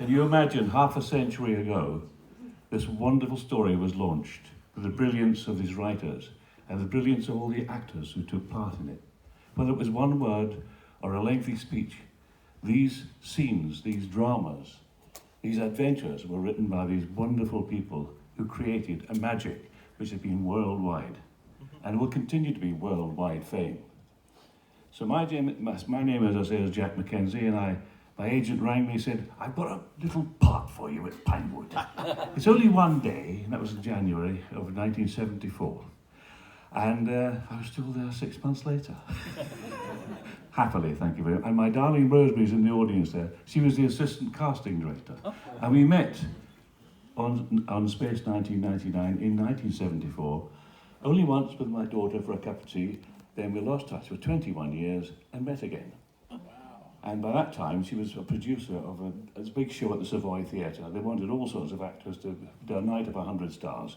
Can you imagine, half a century ago, this wonderful story was launched with the brilliance of these writers and the brilliance of all the actors who took part in it. Whether it was one word or a lengthy speech, these scenes, these dramas, these adventures were written by these wonderful people who created a magic which has been worldwide and will continue to be worldwide fame. So my name, as I say, is Jack Mackenzie, and my agent rang me and said, I've got a little part for you at Pinewood. It's only one day, and that was in January of 1974. And I was still there 6 months later. Happily, thank you very much. And my darling Rosie's in the audience there. She was the assistant casting director. And we met on Space 1999 in 1974, only once with my daughter for a cup of tea. Then we lost touch for 21 years and met again. And by that time, she was a producer of a big show at the Savoy Theatre. They wanted all sorts of actors to do a night of 100 stars.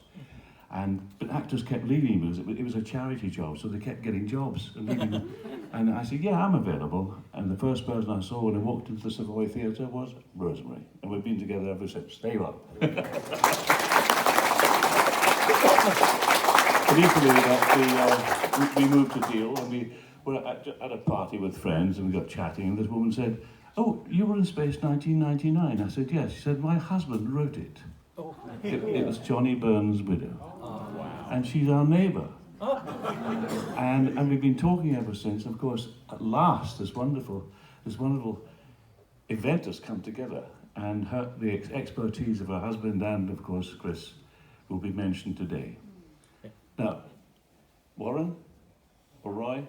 But actors kept leaving because it was a charity job, so they kept getting jobs and leaving. And I said, yeah, I'm available. And the first person I saw when I walked into the Savoy Theatre was Rosemary. And we've been together ever since. Stay well. But equally, we moved to Deal, and we were at a party with friends, and we got chatting, and this woman said, oh, you were in Space 1999? I said, yes. She said, my husband wrote it. It was Johnny Byrne's widow. Wow. And she's our neighbour. And we've been talking ever since. Of course, at last, this wonderful event has come together, and the expertise of her husband and, of course, Chris will be mentioned today. Now, Warren or Roy?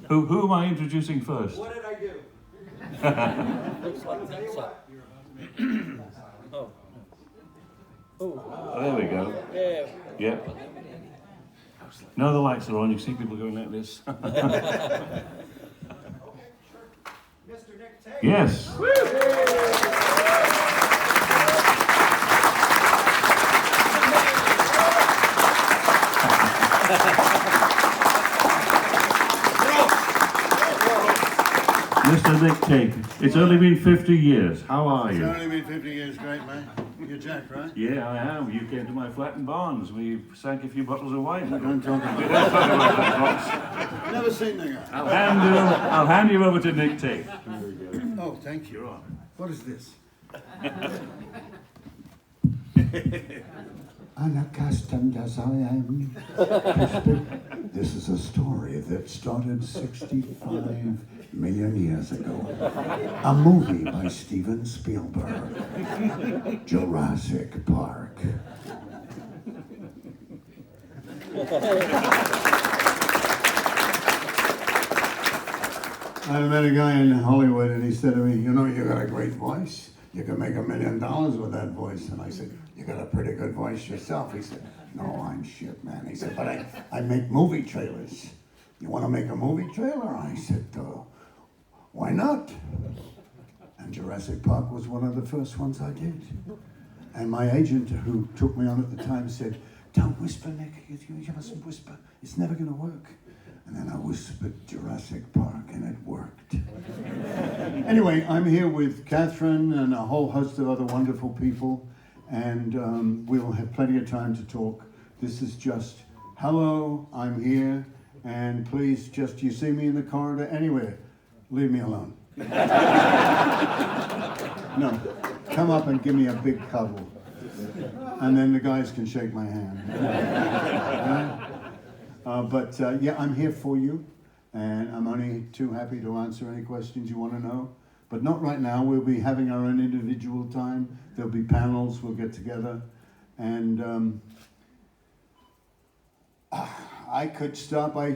Who am I introducing first? What did I do? Looks like pizza. Oh, there we go. Yeah. Yep. Now the lights are on, you see people going like this. Mr. Nick Tate. Yes. Mr. Nick Tate, it's only been 50 years. How are you? It's only been 50 years, great man. You're Jack, right? Yeah, I am. You came to my flat in Barnes. We sank a few bottles of wine. Don't talk about We it. don't talk about that, folks. Never seen the guy. I'll hand you over to Nick Tate. Oh, thank you. You're on. What is this? Unaccustomed as I am, this is a story that started 65 million years ago. A movie by Steven Spielberg, Jurassic Park. I met a guy in Hollywood and he said to me, you know, you got a great voice. You can make $1 million with that voice. And I said, you got a pretty good voice yourself. He said, no, I'm shit, man. He said, but I make movie trailers. You want to make a movie trailer? I said, why not? And Jurassic Park was one of the first ones I did. And my agent, who took me on at the time, said, don't whisper, Nick. You mustn't whisper. It's never going to work. And then I whispered Jurassic Park, and it worked. Anyway, I'm here with Catherine and a whole host of other wonderful people, and we'll have plenty of time to talk. This is just, hello, I'm here, and please, just, you see me in the corridor, anywhere, leave me alone. No, come up and give me a big cuddle, and then the guys can shake my hand. Yeah, I'm here for you, and I'm only too happy to answer any questions you want to know. But not right now. We'll be having our own individual time. There'll be panels. We'll get together. And I could start by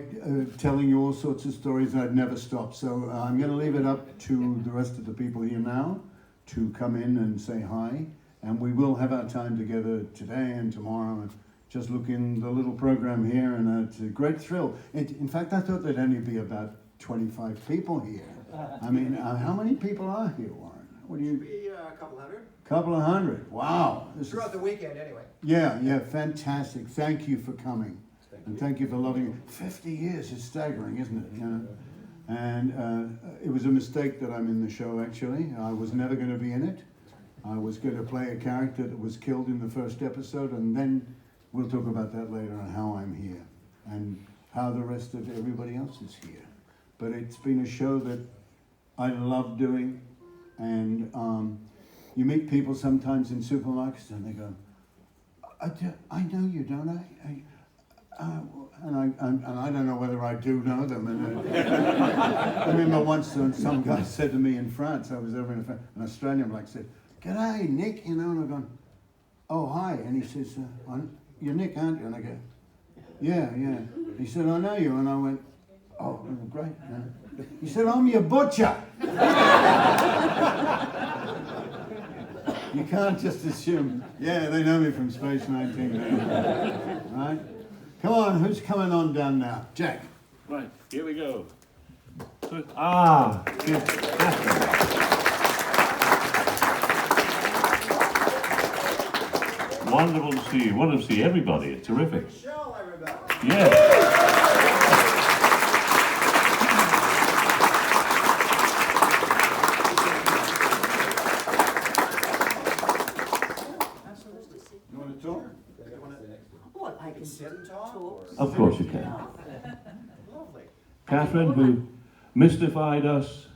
telling you all sorts of stories, and I'd never stop. So I'm going to leave it up to the rest of the people here now to come in and say hi. And we will have our time together today and tomorrow. And just look in the little program here, and it's a great thrill. In fact, I thought there'd only be about 25 people here. I mean, how many people are here, Warren? What do you? Be a couple hundred. Couple of hundred. Wow. Throughout the weekend, anyway. Yeah, fantastic. Thank you for coming. And thank you for loving it. 50 years is staggering, isn't it? You know? And it was a mistake that I'm in the show, actually. I was never going to be in it. I was going to play a character that was killed in the first episode, and then we'll talk about that later on how I'm here and how the rest of everybody else is here. But it's been a show that I love doing, and you meet people sometimes in supermarkets and they go, I know you, don't I? And I don't know whether I do know them. And I remember once some guy said to me in France, I was over in an Australian bloke said, "G'day, Nick," you know, and I gone, "Oh, hi," and he says, "You're Nick, aren't you?" And I go, "Yeah, yeah." He said, "I know you," and I went, "Oh, great." He said, "I'm your butcher." You can't just assume, yeah, they know me from Space 19, right? Come on, who's coming on down now? Jack. Right, here we go. Good. Wonderful to see you. Wonderful to see everybody. It's terrific. Show, everybody. Yes. You want to talk? Well, I can Sit and talk? Of course you can. Lovely. Catherine, who mystified us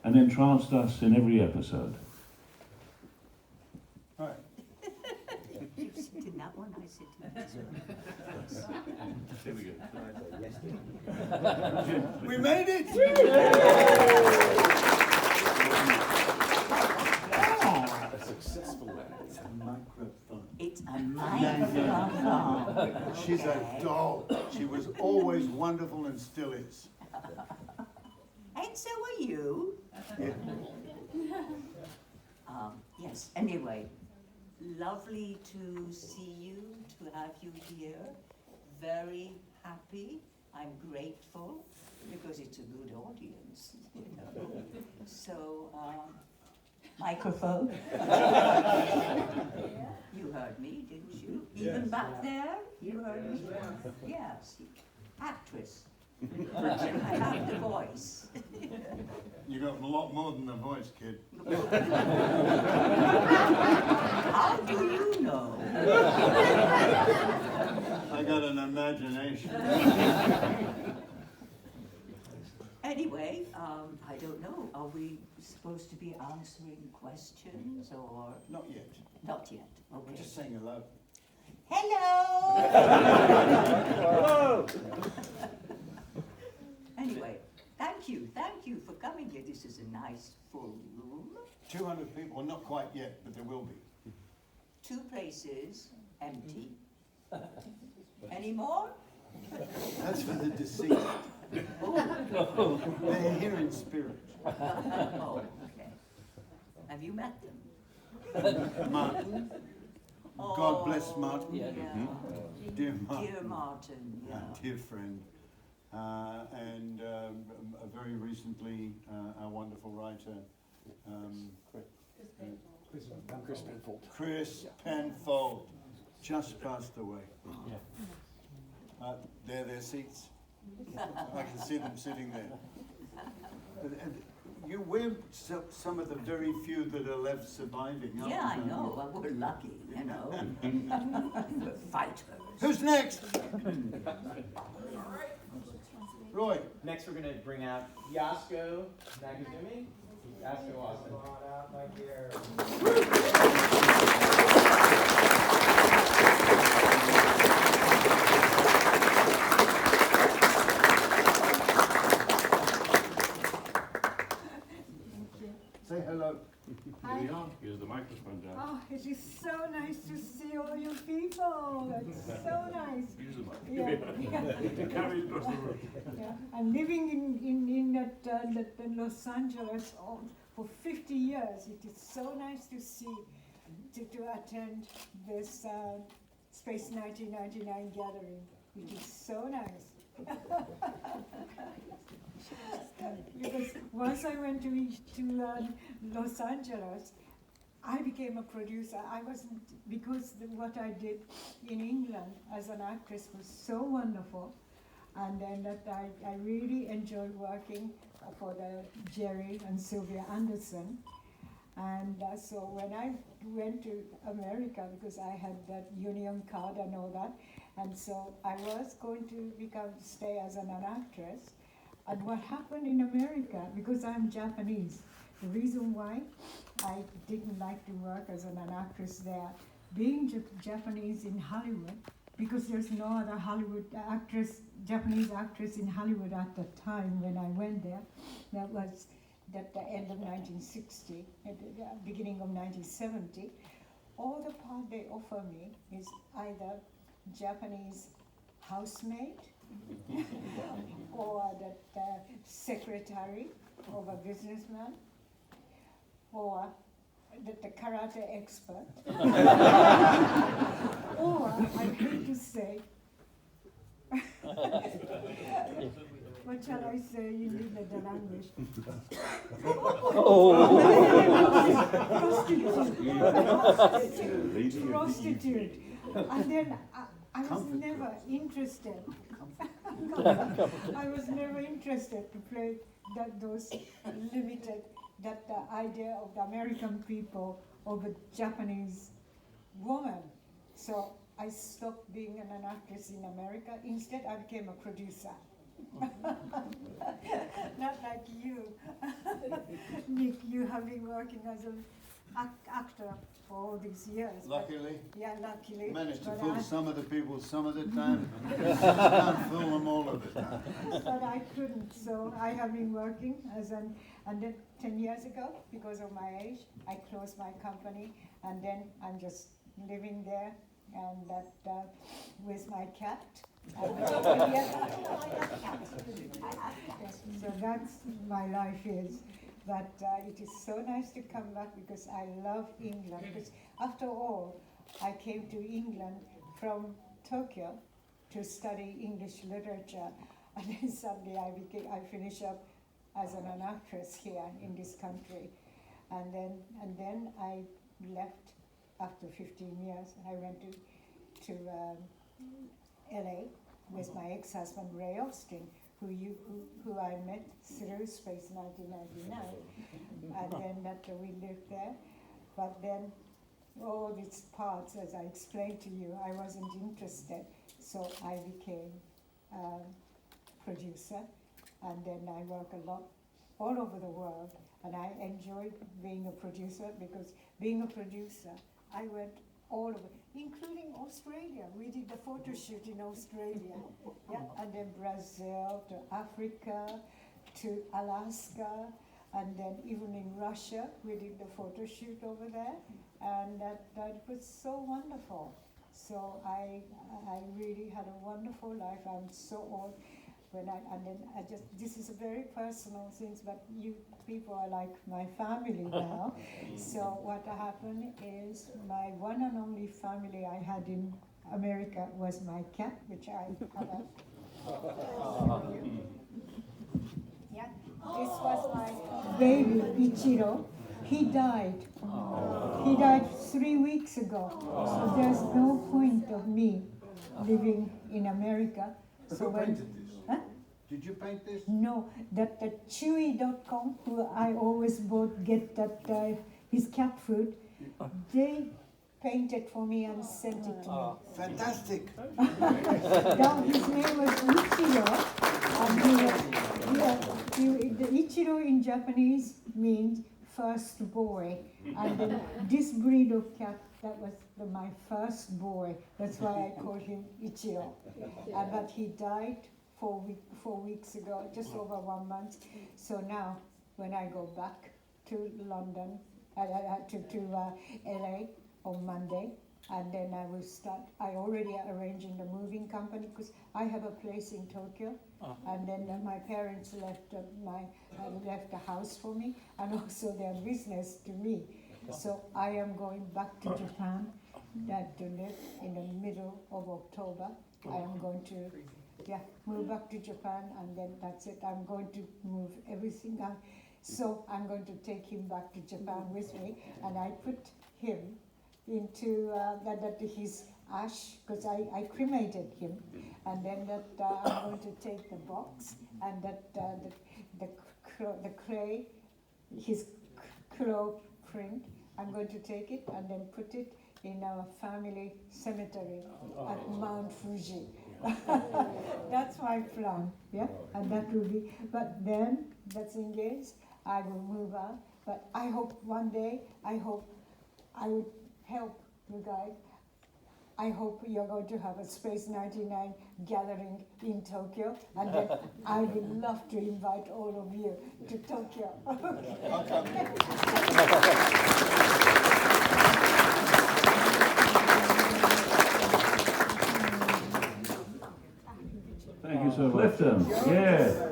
and entranced us in every episode. All right. You sit in that one, I sit in this one. Here we go. We made it! It's a microphone. It's a microphone. She's a doll. She was always wonderful and still is. And so are you. Yeah. Yes, anyway, lovely to see you, to have you here. Very happy. I'm grateful because it's a good audience, you know. So, microphone. You heard me, didn't you? Even back there, you heard me? Yes. Actress. I have the voice. You got a lot more than the voice, kid. How do you know? I got an imagination. Anyway, I don't know. Are we supposed to be answering questions or Not yet. not yet? We're Okay. just saying hello. Hello. Anyway, thank you for coming here. This is a nice full room. 200 people, well, not quite yet, but there will be. 2 places empty. Any more? That's for the deceased. They're here in spirit. Oh, okay. Have you met them? Martin. God bless Martin. Yeah. Dear Martin. Dear Martin, yeah. Dear friend. And very recently, our wonderful writer, Chris Penfold, just passed away. There are their seats. I can see them sitting there. We're some of the very few that are left surviving. aren't Yeah, I we? know. Well, we're lucky, you know. We're fighters. Who's next? Roy. Next, we're going to bring out Yasko Nagazumi. Yasko Austin. Come on out, my dear. Say hello. Here we are. Here's the microphone down. Oh, it is so nice to see all you people. It's so nice. Use the mic. Yeah. Carry it across the room. Yeah. I'm living in Los Angeles for 50 years. It is so nice to see, to attend this Space 1999 gathering. It is so nice. Because once I went to Los Angeles, I became a producer. I wasn't, because what I did in England as an actress was so wonderful. And then that I really enjoyed working for the Jerry and Sylvia Anderson. And so when I went to America, because I had that union card and all that, and so I was going to stay as an actress. And what happened in America, because I'm Japanese, the reason why I didn't like to work as an actress there, being Japanese in Hollywood, because there's no other Japanese actress in Hollywood at the time when I went there. That was at the end of 1960, at the beginning of 1970. All the part they offer me is either Japanese housemaid or the secretary of a businessman or the karate expert. Or, I hate to say, what shall I say in the language? Prostitute. And then I was never interested. I was never interested to play those limited, the idea of the American people of a Japanese woman. So I stopped being an actress in America. Instead, I became a producer. Not like you. Nick, you have been working as an actor for all these years. Luckily. Yeah, luckily. Managed to But fool I- some of the people some of the time. Can't fool them all of the time. But I couldn't, so I have been working and then 10 years ago, because of my age, I closed my company, and then I'm just living there, and that with my cat. So that's my life is. But it is so nice to come back because I love England. Because after all, I came to England from Tokyo to study English literature, and then suddenly I finished up as an actress here in this country, and then I left after 15 years. I went to LA with my ex-husband Ray Austin, who I met through Space 1999, and then that we lived there. But then all these parts, as I explained to you, I wasn't interested, so I became producer, and then I work a lot all over the world, and I enjoy being a producer, because being a producer, I went all over, including Australia. We did the photo shoot in Australia, yeah, and then Brazil, to Africa, to Alaska, and then even in Russia, we did the photo shoot over there, and that was so wonderful. So I really had a wonderful life. I'm so old. This is a very personal thing, but you people are like my family now. So what happened is my one and only family I had in America was my cat, which I have. Yeah, this was my baby, Ichiro. He died. He died 3 weeks ago. So there's no point of me living in America. So Who painted this? Huh? Did you paint this? No, that Chewy.com, who I always get his cat food, they painted for me and sent it to me. Fantastic. Now his name was Ichiro, and the Ichiro in Japanese means first boy, and then this breed of cat, that was my first boy. That's why I called him Ichiro. But he died 4 weeks ago, just over 1 month. So now, when I go back to London, to LA on Monday, and then I will start. I already arranging the moving company, because I have a place in Tokyo, and then my parents left left a house for me, and also their business to me. So I am going back to Japan, to live in the middle of October. I am going to move back to Japan, and then that's it. I'm going to move everything out. So I'm going to take him back to Japan with me, and I put him into that his ash, because I cremated him, and then that I'm going to take the box and that the clay, his claw print, I'm going to take it and then put it in our family cemetery at Mount Fuji. That's my plan, yeah, and that will be, but then the thing is, I will move on, but I hope one day, I hope I would help you guys. I hope you're going to have a Space 99 gathering in Tokyo, and then I would love to invite all of you to Tokyo. Thank you so much. Clifton, yeah.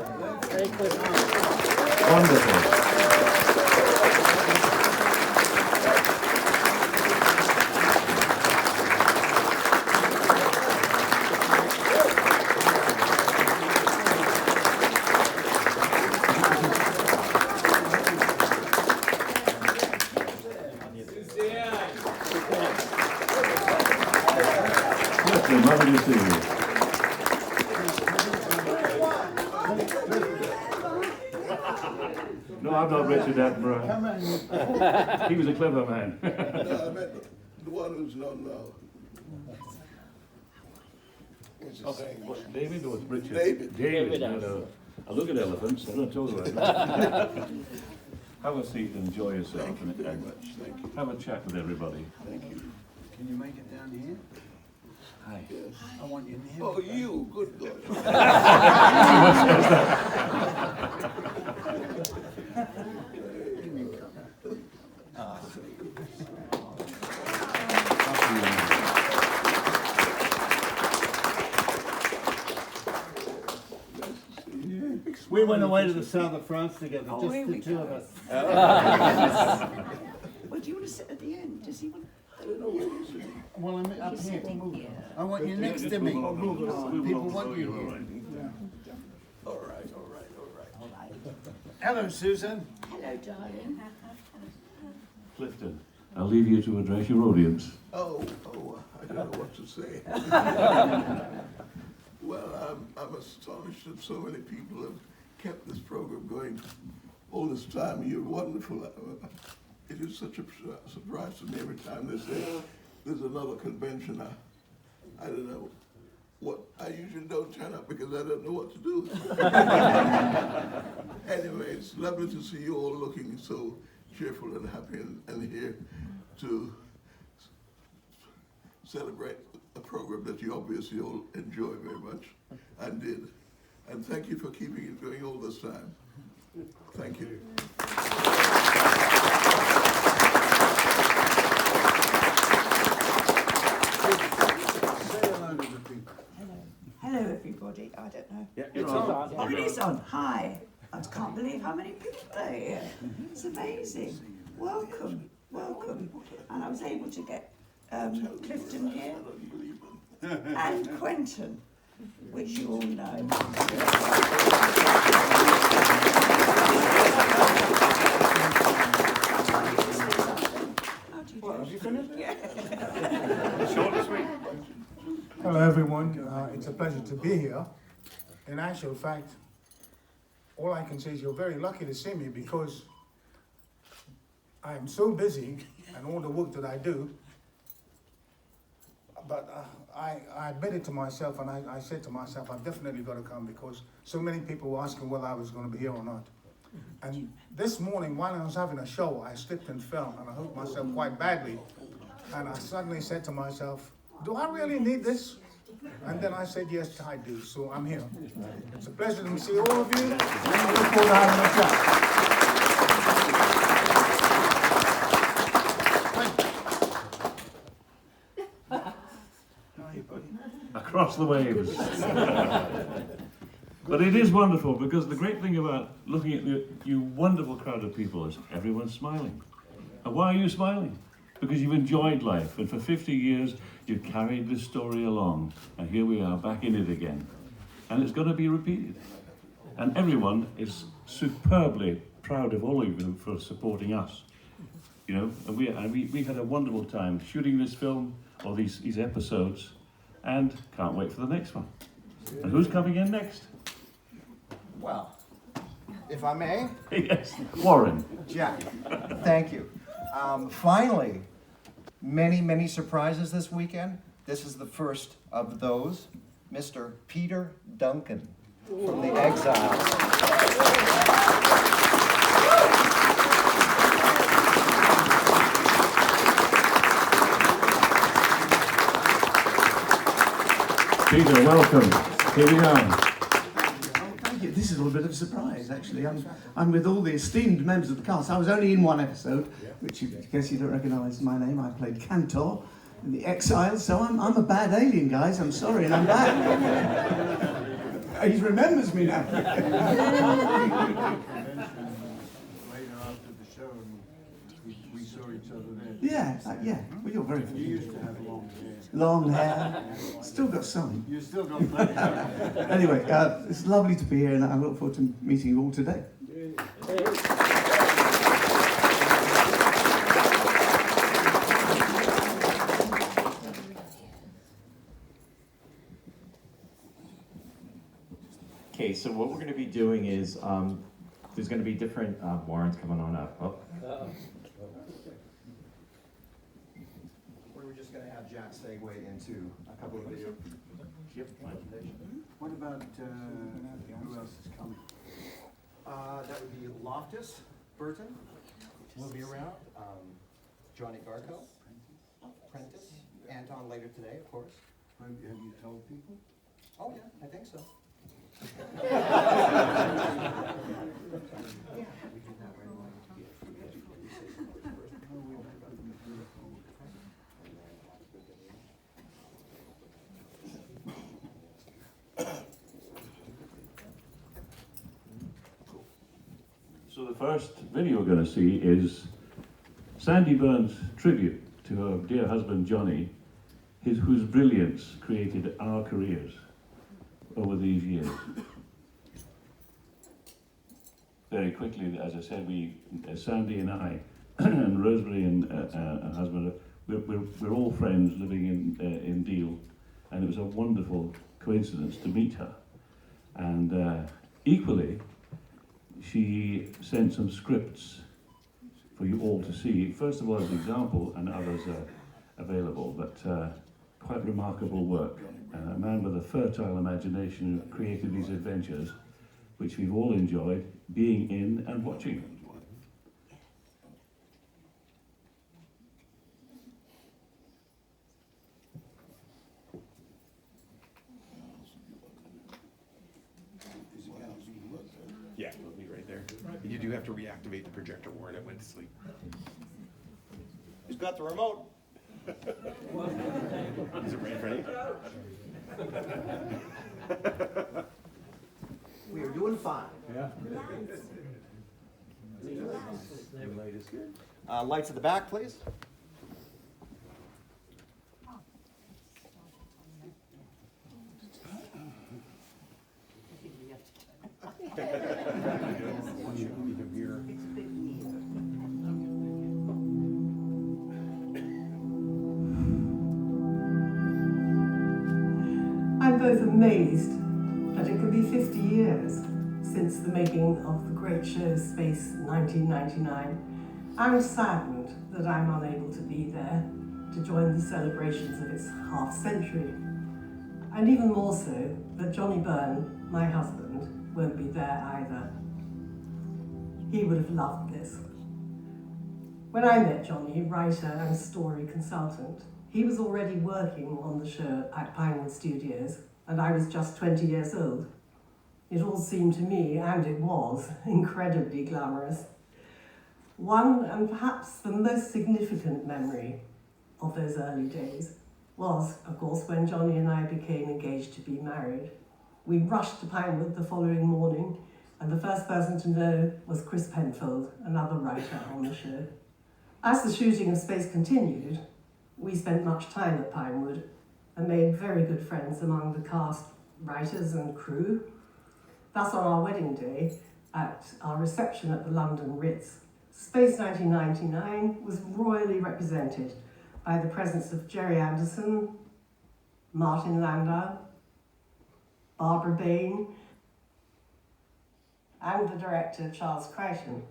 Wonderful. Clifton, lovely to see you. No, I'm not Richard Attenborough. He was a clever man. No, I meant the one who's not now. What's his name? What, David or Richard? David. David, no. I look at elephants, I don't talk about them. Have a seat and enjoy yourself. Thank you very much. Thank you. Have a chat with everybody. Thank you. Can you make it down here? Hi. Yes. I want you near. Oh, you, good God. We went away to the south of France together, Oh, just here the we two go. of us. Well, do you want to sit at the end? Does he want? Well, I'm up He's here. sitting here. I want you next to me. People want you here. All right, all right, all right. All right. Hello, Susan. Hello, darling. Clifton, I'll leave you to address your audience. Oh, I don't know what to say. Well, I'm astonished that so many people have kept this program going all this time. You're wonderful. It is such a surprise to me every time they say there's another convention. I don't know what, I usually don't turn up because I don't know what to do. Anyway, it's lovely to see you all looking so cheerful and happy and here to celebrate a program that you obviously all enjoy very much and did. And thank you for keeping it going all this time. Thank you. Hello, everybody. I don't know. Yeah, it's on. Oh, it is on. Hi. I can't believe how many people are here. It's amazing. Welcome, welcome. And I was able to get Clifton here and Quentin, which you all know. How do you do? Have you finished? Yeah. Short and sweet. Hello everyone, it's a pleasure to be here. In actual fact, all I can say is you're very lucky to see me because I am so busy and all the work that I do, but I admitted to myself and I said to myself, I've definitely got to come because so many people were asking whether I was going to be here or not. And this morning while I was having a show, I slipped and fell and I hurt myself quite badly. And I suddenly said to myself, do I really need this? And then I said, yes, I do, so I'm here. It's a pleasure to see all of you, and I look forward to having a chat. How are you, buddy? Across the waves. But it is wonderful because the great thing about looking at you wonderful crowd of people is everyone's smiling. And why are you smiling? Because you've enjoyed life, and for 50 years you've carried this story along, and here we are back in it again. And it's going to be repeated. And everyone is superbly proud of all of you for supporting us. You know, and we've had a wonderful time shooting this film, or these episodes, and can't wait for the next one. And who's coming in next? Well, if I may, Yes, Warren. Jack, thank you. Finally, many surprises this weekend. This is the first of those. Mr. Peter Duncan from the Exiles. Peter, welcome. Here we are. Thank you. This is a little bit of a surprise, actually. I'm with all the esteemed members of the cast. I was only in one episode, which in case you don't recognise my name, I played Cantor in the Exiles, so I'm a bad alien, guys. I'm sorry, and I'm back. He remembers me now. Later after the show, we saw each other there. Yeah. Well, you're very You familiar. used to have long hair. Long hair. Still got some. You still got plenty. Anyway, it's lovely to be here, and I look forward to meeting you all today. Okay, so what we're going to be doing is there's going to be different Warrens coming on up. Oh. We were just going to have Jack segue into a couple of video. What about who else is coming? That would be Loftus Burton will be around. Giani Garo, Prentice, Anton later today, of course. Have you told people? Oh yeah, I think so. So the first video we're going to see is Sandy Byrne's tribute to her dear husband Johnny, whose brilliance created our careers over these years. Very quickly, as I said, Sandy and I, and Rosemary and her husband, we're all friends living in Deal, and it was a wonderful coincidence to meet her. And equally, she sent some scripts for you all to see. First of all, as an example, and others are available, but quite remarkable work. A man with a fertile imagination who created these adventures, which we've all enjoyed being in and watching. Yeah, it'll be right there. You do have to reactivate the projector, Warren. It went to sleep. Who's got the remote? Is it right in front of you? We are doing fine. Yeah. Lights at the back, please. I'm both amazed that it could be 50 years since the making of the great show Space 1999. I'm saddened that I'm unable to be there to join the celebrations of its half-century. And even more so, that Johnny Byrne, my husband, won't be there either. He would have loved this. When I met Johnny, writer and story consultant, he was already working on the show at Pinewood Studios, and I was just 20 years old. It all seemed to me, and it was, incredibly glamorous. One, and perhaps the most significant memory of those early days was, of course, when Johnny and I became engaged to be married. We rushed to Pinewood the following morning, and the first person to know was Chris Penfold, another writer on the show. As the shooting of Space continued, we spent much time at Pinewood and made very good friends among the cast, writers and crew. Thus, on our wedding day, at our reception at the London Ritz. Space 1999 was royally represented by the presence of Jerry Anderson, Martin Landau, Barbara Bain, and the director Charles Crichton.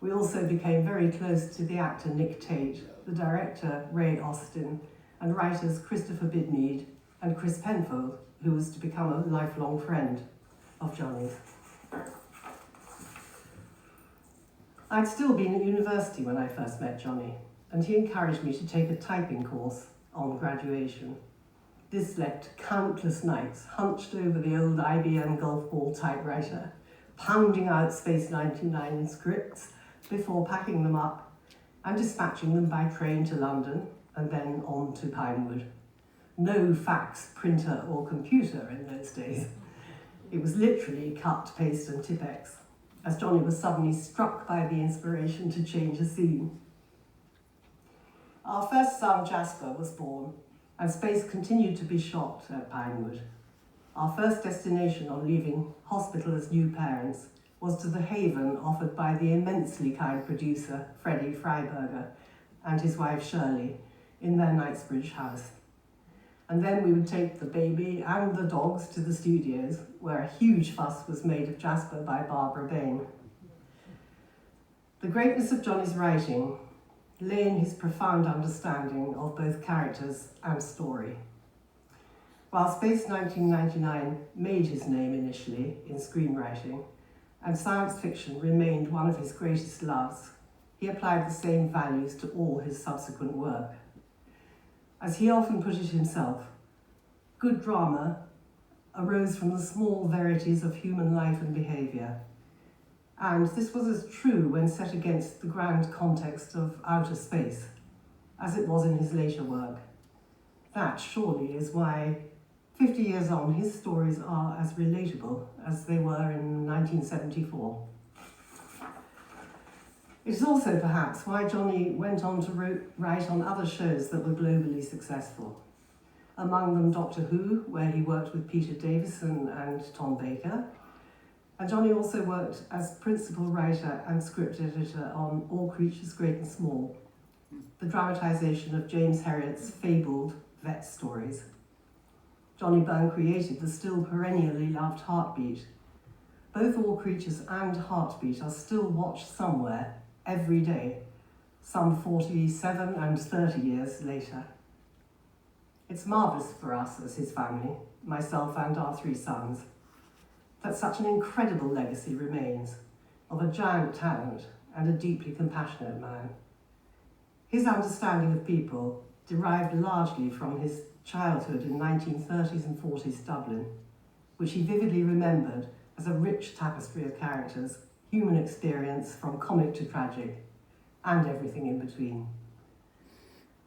We also became very close to the actor Nick Tate, the director Ray Austin, and writers Christopher Bidmead and Chris Penfold, who was to become a lifelong friend of Johnny's. I'd still been at university when I first met Johnny, and he encouraged me to take a typing course on graduation. This left countless nights hunched over the old IBM golf ball typewriter, pounding out Space 99 in scripts before packing them up and dispatching them by train to London and then on to Pinewood. No fax, printer or computer in those days. It was literally cut, paste and Tipex, as Johnny was suddenly struck by the inspiration to change a scene. Our first son Jasper was born, and Space continued to be shot at Pinewood. Our first destination on leaving hospital as new parents was to the haven offered by the immensely kind producer Freddie Freiberger and his wife Shirley in their Knightsbridge house. And then we would take the baby and the dogs to the studios, where a huge fuss was made of Jasper by Barbara Bain. The greatness of Johnny's writing lay in his profound understanding of both characters and story. While Space 1999 made his name initially in screenwriting, and science fiction remained one of his greatest loves, he applied the same values to all his subsequent work. As he often put it himself, good drama arose from the small verities of human life and behaviour. And this was as true when set against the grand context of outer space, as it was in his later work. That surely is why 50 years on, his stories are as relatable as they were in 1974. It is also perhaps why Johnny went on to write on other shows that were globally successful. Among them Doctor Who, where he worked with Peter Davison and Tom Baker. And Johnny also worked as principal writer and script editor on All Creatures Great and Small, the dramatisation of James Herriot's fabled vet stories. Johnny Byrne created the still perennially loved Heartbeat. Both All Creatures and Heartbeat are still watched somewhere every day, some 47 and 30 years later. It's marvellous for us as his family, myself and our 3 sons, that such an incredible legacy remains of a giant talent and a deeply compassionate man. His understanding of people derived largely from his childhood in 1930s and 40s Dublin, which he vividly remembered as a rich tapestry of characters, human experience from comic to tragic, and everything in between.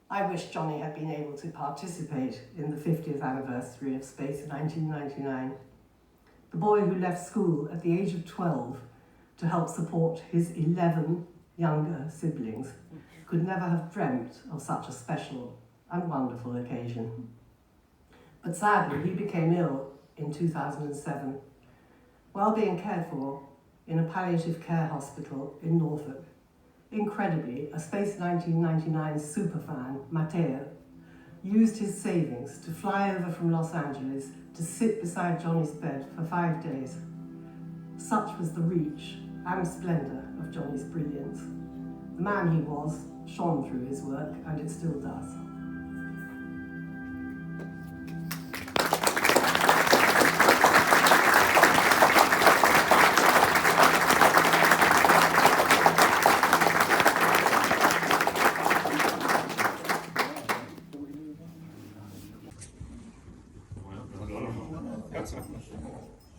I wish Johnny had been able to participate in the 50th anniversary of Space 1999. The boy who left school at the age of 12 to help support his 11 younger siblings could never have dreamt of such a special and wonderful occasion. But sadly, he became ill in 2007 while being cared for in a palliative care hospital in Norfolk. Incredibly, a Space 1999 superfan, Matteo, used his savings to fly over from Los Angeles to sit beside Johnny's bed for 5 days. Such was the reach and splendour of Johnny's brilliance. The man he was shone through his work, and it still does.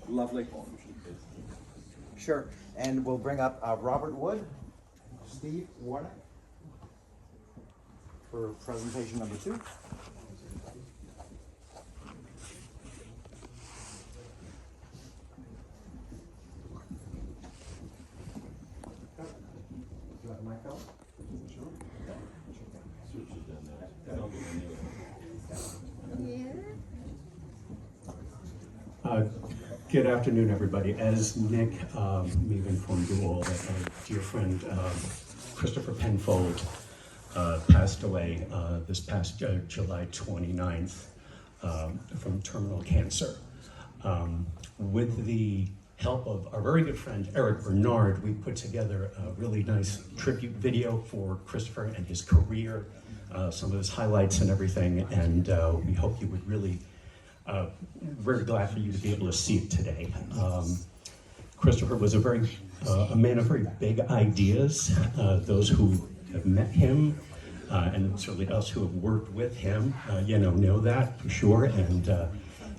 Lovely. Sure, and we'll bring up Robert Wood, Steve Warnick for presentation number 2. Good afternoon, everybody. As Nick may have informed you all, that our dear friend Christopher Penfold passed away this past July 29th from terminal cancer. With the help of our very good friend Eric Bernard, we put together a really nice tribute video for Christopher and his career, some of his highlights and everything, and we hope you would really very glad for you to be able to see it today. Christopher was a man of very big ideas. Those who have met him, and certainly us who have worked with him, know that for sure. And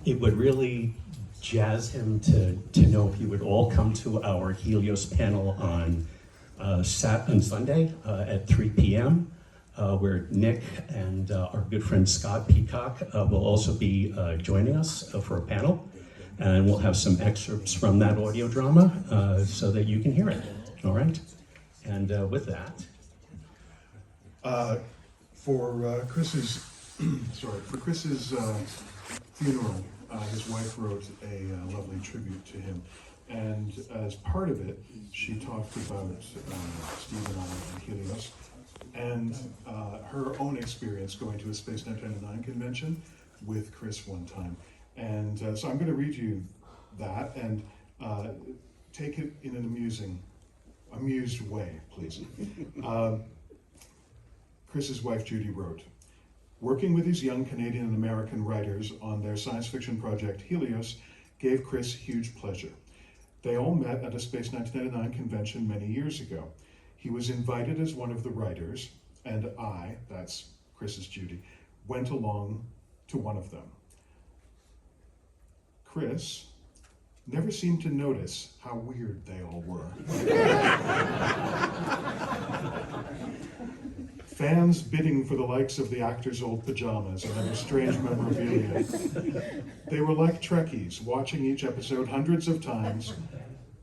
it would really jazz him to know if you would all come to our Helios panel on Sunday at 3 p.m. Where Nick and our good friend Scott Peacock will also be joining us for a panel. And we'll have some excerpts from that audio drama so that you can hear it, all right? And with that. For Chris's funeral, his wife wrote a lovely tribute to him. And as part of it, she talked about Steve and I and Helios, and her own experience going to a Space 1999 convention with Chris one time. And so I'm going to read you that and take it in an amused way, please. Chris's wife Judy wrote, "Working with these young Canadian and American writers on their science fiction project Helios gave Chris huge pleasure. They all met at a Space 1999 convention many years ago. He was invited as one of the writers, and I, that's Chris's Judy, went along to one of them. Chris never seemed to notice how weird they all were. Fans bidding for the likes of the actors' old pajamas and their strange memorabilia. They were like Trekkies, watching each episode hundreds of times.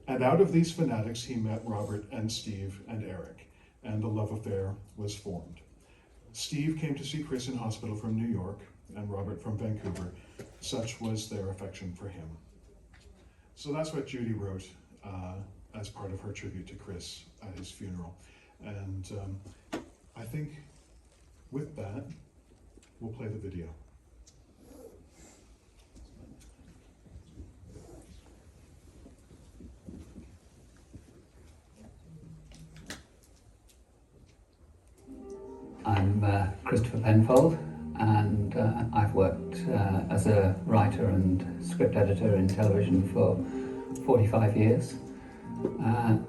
And out of these fanatics, he met Robert and Steve and Eric, and a love affair was formed. Steve came to see Chris in hospital from New York, and Robert from Vancouver. Such was their affection for him." So that's what Judy wrote as part of her tribute to Chris at his funeral. And I think with that, we'll play the video. I'm Christopher Penfold, and I've worked as a writer and script editor in television for 45 years.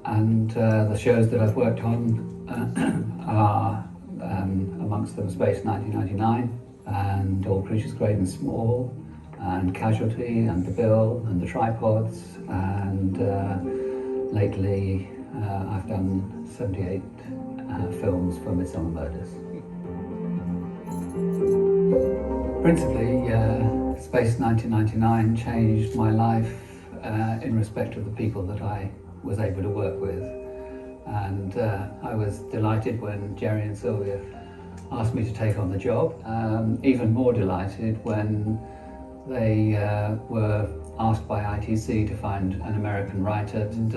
And the shows that I've worked on are amongst them Space 1999, and All Creatures Great and Small, and Casualty, and The Bill, and The Tripods, and lately I've done 78 films for Midsummer Murders. Principally, Space 1999 changed my life in respect of the people that I was able to work with. And I was delighted when Jerry and Sylvia asked me to take on the job. Even more delighted when they were asked by ITC to find an American writer, and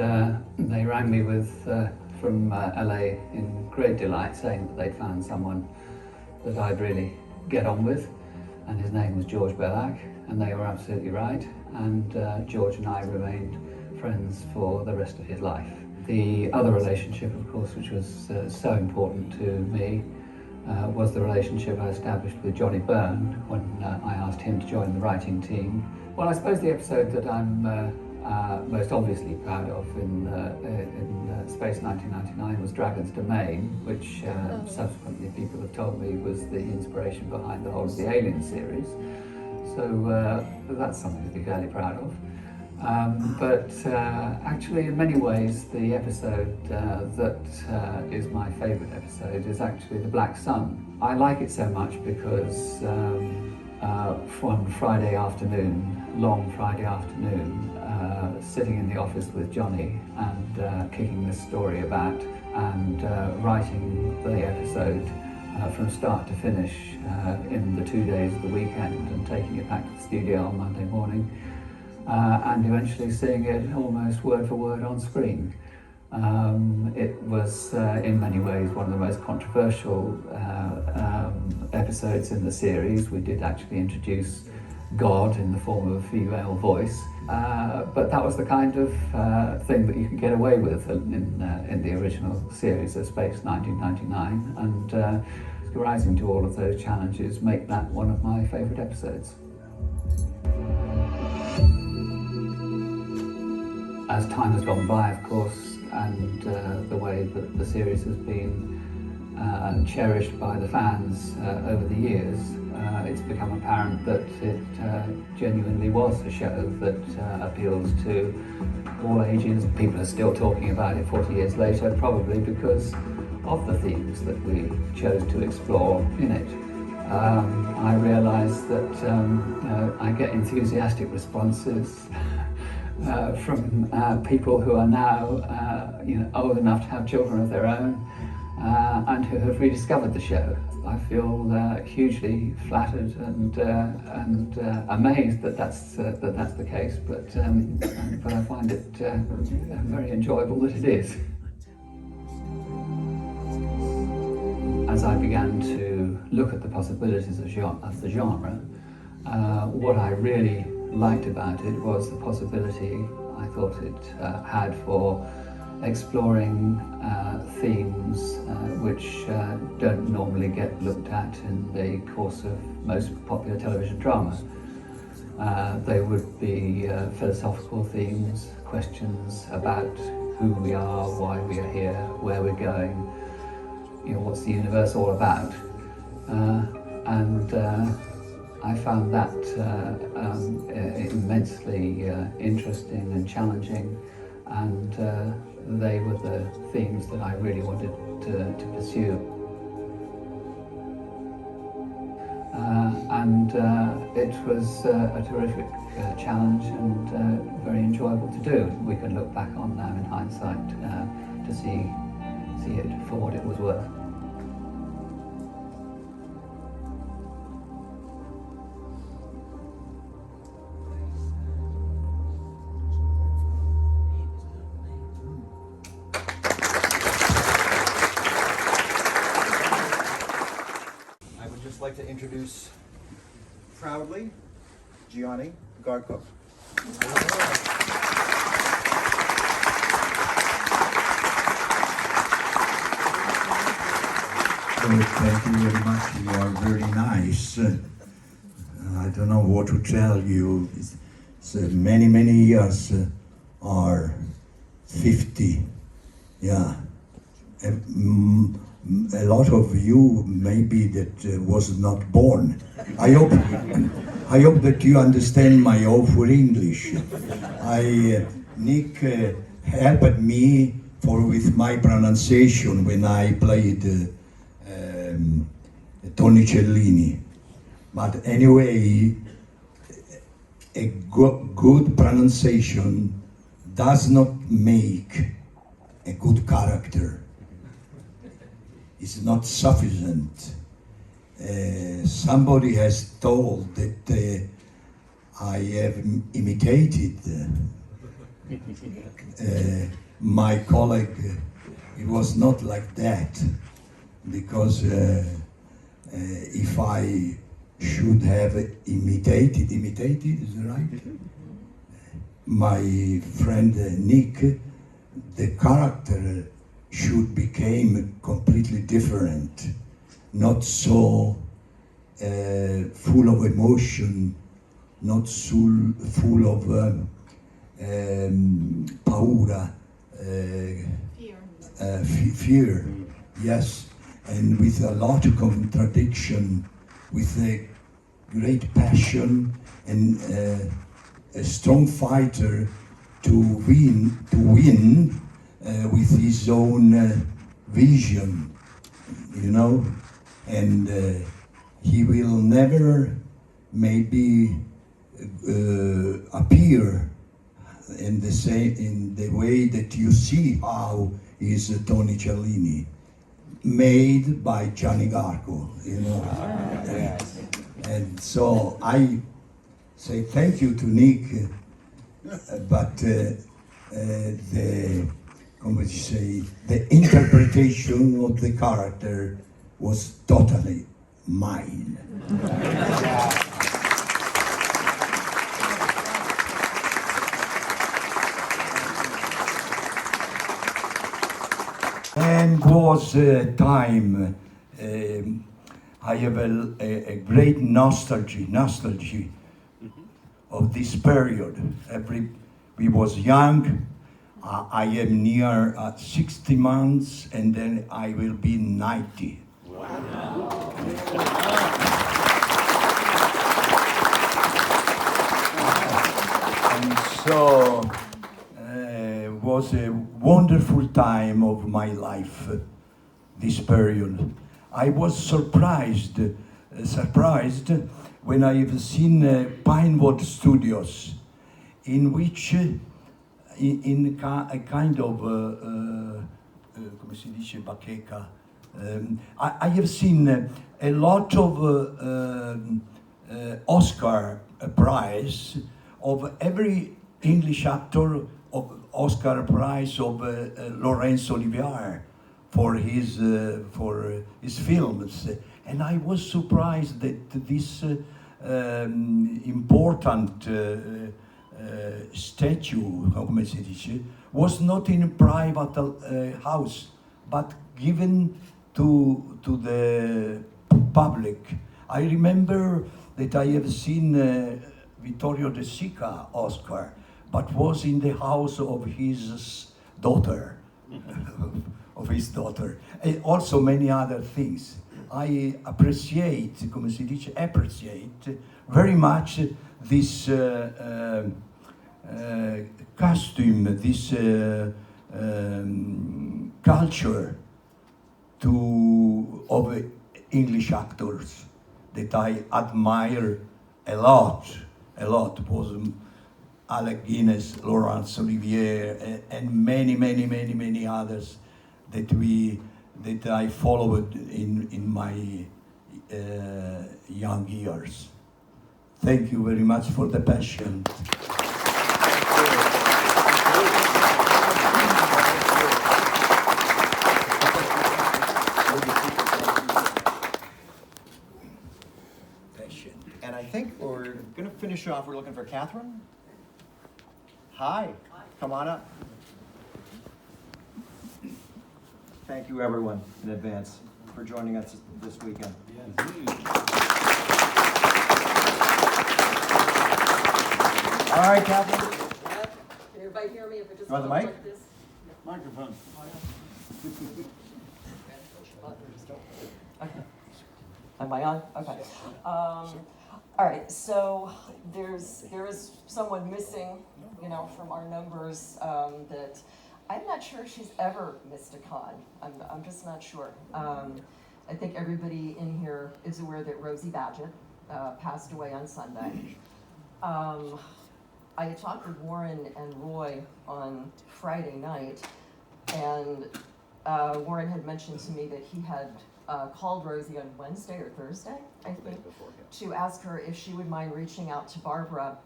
they rang me from LA in great delight, saying that they'd found someone that I'd really get on with, and his name was George Bellac, and they were absolutely right, and George and I remained friends for the rest of his life. The other relationship, of course, which was so important to me, was the relationship I established with Johnny Byrne when I asked him to join the writing team. Well, I suppose the episode that I'm most obviously proud of in Space 1999 was Dragon's Domain, which subsequently people have told me was the inspiration behind the whole of the Alien series. So that's something to be fairly proud of. But actually, in many ways, the episode that is my favourite episode is actually The Black Sun. I like it so much because one Friday afternoon, long Friday afternoon, sitting in the office with Johnny and kicking this story about and writing the episode from start to finish in the 2 days of the weekend and taking it back to the studio on Monday morning and eventually seeing it almost word for word on screen. It was in many ways one of the most controversial episodes in the series. We did actually introduce God in the form of a female voice, but that was the kind of thing that you could get away with in the original series of Space 1999, and rising to all of those challenges make that one of my favourite episodes. As time has gone by, of course, and the way that the series has been cherished by the fans over the years, it's become apparent that it genuinely was a show that appeals to all ages. People are still talking about it 40 years later, probably because of the themes that we chose to explore in it. I realise that I get enthusiastic responses from people who are now old enough to have children of their own and who have rediscovered the show. I feel hugely flattered and amazed that that's the case, but I find it very enjoyable that it is. As I began to look at the possibilities of the genre, what I really liked about it was the possibility I thought it had for exploring themes which don't normally get looked at in the course of most popular television drama. They would be philosophical themes, questions about who we are, why we are here, where we're going, what's the universe all about. And I found that immensely interesting and challenging, and they were the themes that I really wanted to pursue. And it was a terrific challenge and very enjoyable to do. We can look back on now in hindsight to see it for what it was worth. I would just like to introduce proudly Giani Garo. Thank you very much. You are very nice. I don't know what to tell you. It's many, many years are 50. Yeah. A lot of you maybe that was not born. I hope that you understand my awful English. Nick helped me with my pronunciation when I played Tony Cellini. But anyway, a good pronunciation does not make a good character. It's not sufficient. Somebody has told that I have imitated my colleague. It was not like that, because if I should have imitated, is it right? My friend Nick, the character should become completely different, not so full of emotion, not so full of paura, fear, yes, and with a lot of contradiction, with a great passion and a strong fighter to win with his own vision, and he will never maybe appear in the way that you see how is Tony Cellini, made by Giani Garo, Yes. And so I say thank you to Nick but the, come would you say, the interpretation of the character was totally mine. And was a time I have a great nostalgia of this period. We was young. I am near 60 months, and then I will be 90. And so was a wonderful time of my life, this period. I was surprised when I have seen Penfold Studios, in which, in a kind of, come si dice, bacheca, I have seen a lot of Oscar prize of every English actor, of Oscar prize of Laurence Olivier for his films, and I was surprised that this important statue, come si dice, was not in a private house, but given to the public. I remember that I have seen Vittorio De Sica Oscar, but was in the house of his daughter, and also many other things. I appreciate, come si dice, appreciate very much this costume, this culture of English actors that I admire a lot. Was Alec Guinness, Laurence Olivier, and many others that I followed in my young years. Thank you very much for the passion. And I think we're going to finish off. We're looking for Catherine. Hi. Come on up. Thank you, everyone, in advance for joining us this weekend. All right, Catherine. Can everybody hear me if I just You want the go mic? like this? Microphone. Okay. Am I on? Okay. All right, so there is someone missing, from our numbers that I'm not sure she's ever missed a con. I'm just not sure. I think everybody in here is aware that Rosie Badget passed away on Sunday. I had talked with Warren and Roy on Friday night, and Warren had mentioned to me that he had called Rosie on Wednesday or Thursday, I think, to ask her if she would mind reaching out to Barbara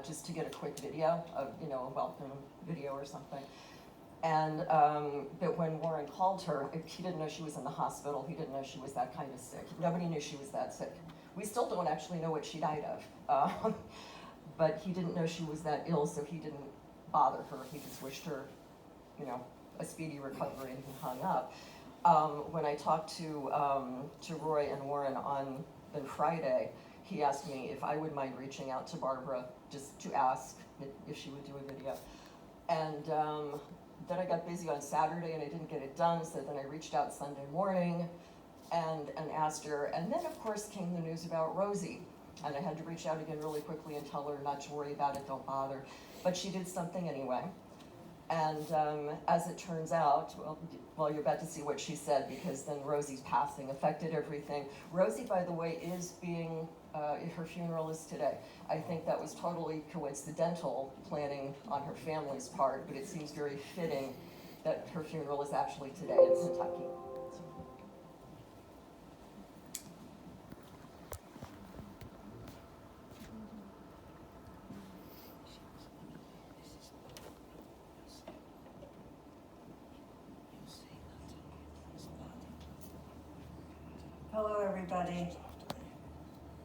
just to get a quick video of, a welcome video or something. And that when Warren called her, he didn't know she was in the hospital. He didn't know she was that kind of sick. Nobody knew she was that sick. We still don't actually know what she died of. But he didn't know she was that ill, so he didn't bother her. He just wished her, a speedy recovery, and he hung up. When I talked to Roy and Warren on Friday, he asked me if I would mind reaching out to Barbara just to ask if she would do a video. And then I got busy on Saturday and I didn't get it done, so then I reached out Sunday morning and asked her. And then, of course, came the news about Rosie. And I had to reach out again really quickly and tell her not to worry about it, don't bother. But she did something anyway. And as it turns out, well, you're about to see what she said, because then Rosie's passing affected everything. Rosie, by the way, is being, her funeral is today. I think that was totally coincidental planning on her family's part, but it seems very fitting that her funeral is actually today in Kentucky. Hello, everybody.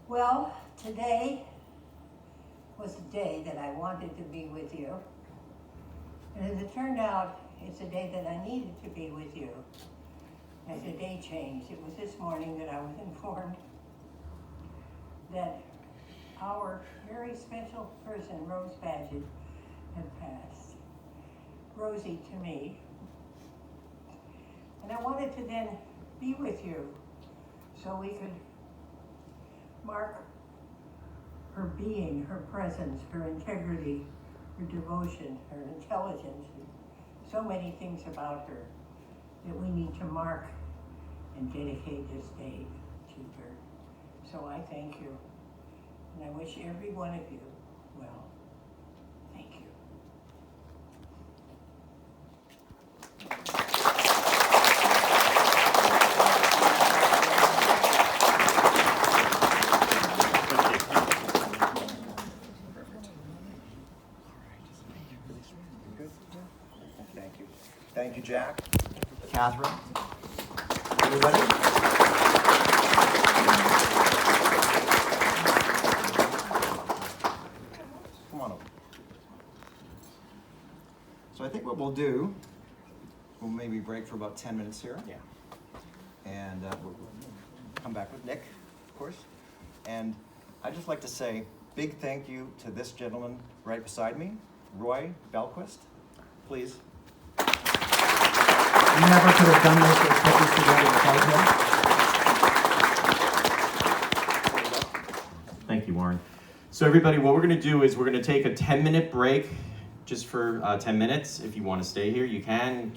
Well, today was the day that I wanted to be with you. And as it turned out, it's a day that I needed to be with you. As the day changed, it was this morning that I was informed that our very special person, Rose Badget, had passed. Rosie to me. And I wanted to then be with you so we could mark her being, her presence, her integrity, her devotion, her intelligence, so many things about her that we need to mark and dedicate this day to her. So I thank you, and I wish every one of you well. Thank you. Thank you. Thank you, Jack. Catherine. Everybody? Come on over. So I think what we'll do, we'll maybe break for about 10 minutes here. Yeah. And we'll come back with Nick, of course. And I'd just like to say big thank you to this gentleman right beside me, Roy Belquist. Please. You never could have done this or put this together without him. Thank you, Warren. So everybody, what we're going to do is we're going to take a 10-minute break just for 10 minutes. If you want to stay here, you can.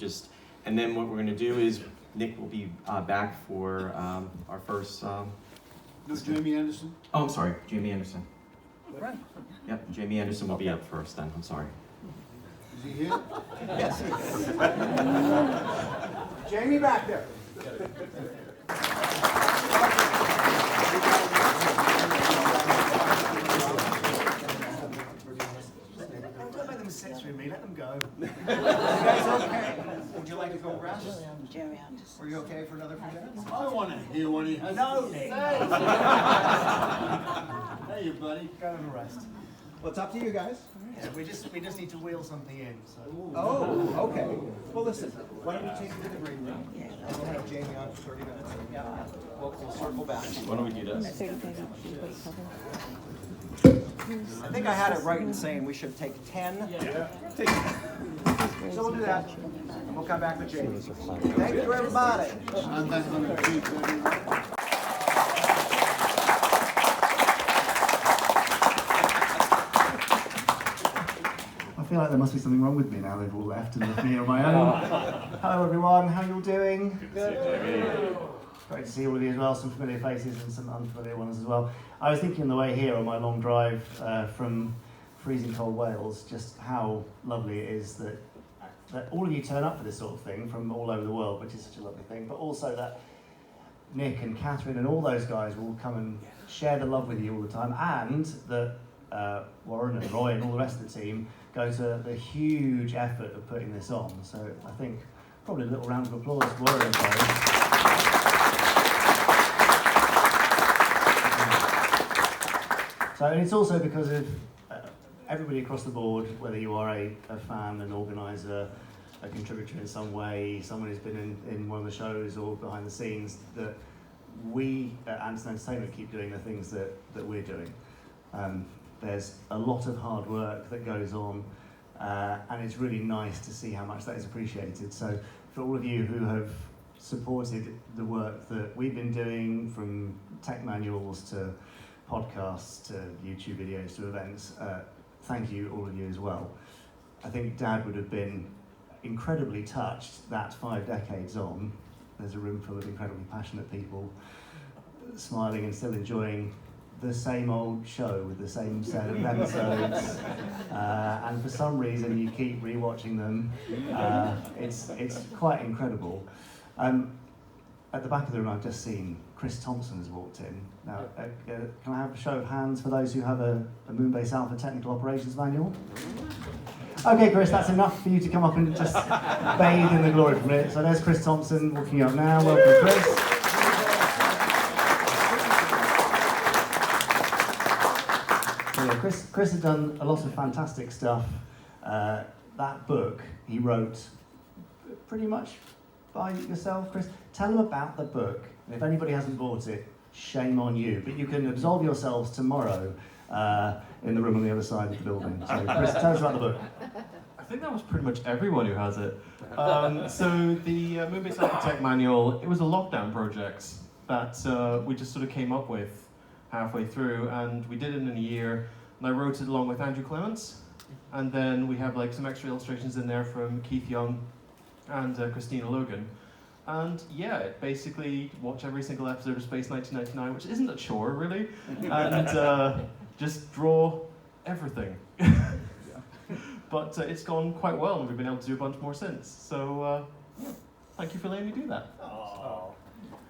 And then what we're going to do is Nick will be back for our first... No, Jamie Anderson? Oh, I'm sorry, Jamie Anderson. Right. Yep, Jamie Anderson will be up first then. I'm sorry. Is he here? Yes. Jamie back there. Don't let them sit through me. Let them go. You guys okay? Would you like to go rest? Were you okay for another few minutes? I want to hear what he has No, to say. Nick. Hey, you buddy. Go and rest. Well, it's up to you guys. Yeah, we just need to wheel something in. So. Oh, okay. Well, listen. Why don't we take you to the green room? And we'll have Jamie on for 30 minutes. Yeah. We'll circle back. Why don't we do this? I think I had it right in saying we should take 10. Yeah. So we'll do that. And we'll come back with Jamie. Thank you, everybody. I feel like there must be something wrong with me now. They've all left and left me on my own. Hello everyone, how are you all doing? Good. Great to see all of you as well, some familiar faces and some unfamiliar ones as well. I was thinking on the way here on my long drive from freezing cold Wales, just how lovely it is that all of you turn up for this sort of thing from all over the world, which is such a lovely thing, but also that Nick and Catherine and all those guys will come and share the love with you all the time, and that Warren and Roy and all the rest of the team go to the huge effort of putting this on. So I think probably a little round of applause for Warren and Roy. So and it's also because of everybody across the board, whether you are a fan, an organiser, a contributor in some way, someone who's been in one of the shows or behind the scenes, that we at Anderson Entertainment keep doing the things that we're doing. There's a lot of hard work that goes on, and it's really nice to see how much that is appreciated. So for all of you who have supported the work that we've been doing, from tech manuals to podcasts to YouTube videos to events, thank you, all of you as well. I think Dad would have been incredibly touched that 5 decades on, there's a room full of incredibly passionate people smiling and still enjoying the same old show with the same set of episodes, and for some reason you keep rewatching them. It's quite incredible. At the back of the room I've just seen Chris Thompson has walked in. Now, can I have a show of hands for those who have a Moonbase Alpha Technical Operations Manual? Okay, Chris, that's enough for you to come up and just bathe in the glory for a minute. So there's Chris Thompson walking up now. Welcome, Chris. Yeah, Chris has done a lot of fantastic stuff. That book he wrote pretty much by yourself, Chris. Tell them about the book. And if anybody hasn't bought it, shame on you. But you can absolve yourselves tomorrow in the room on the other side of the building. So Chris, tell us about the book. I think that was pretty much everyone who has it. So the Moonbase Architect Manual, it was a lockdown project that we just sort of came up with halfway through, and we did it in a year, and I wrote it along with Andrew Clements, and then we have like some extra illustrations in there from Keith Young and Christina Logan. And yeah, basically watch every single episode of Space 1999, which isn't a chore really, and just draw everything. But it's gone quite well, and we've been able to do a bunch more since. So thank you for letting me do that. Oh.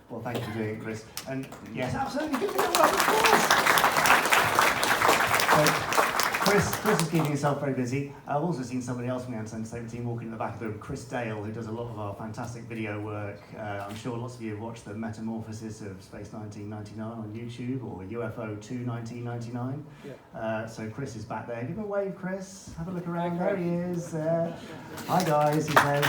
Well, thank you for doing it, Chris. And yes, absolutely, give me a round of applause. Chris is keeping himself very busy. I've also seen somebody else from the Entertainment team walking in the back of the room, Chris Dale, who does a lot of our fantastic video work. I'm sure lots of you have watched the Metamorphosis of Space 1999 on YouTube, or UFO 2 1999. Yeah. So Chris is back there. Give him a wave, Chris. Have a look around. There he is. Hi guys, he says.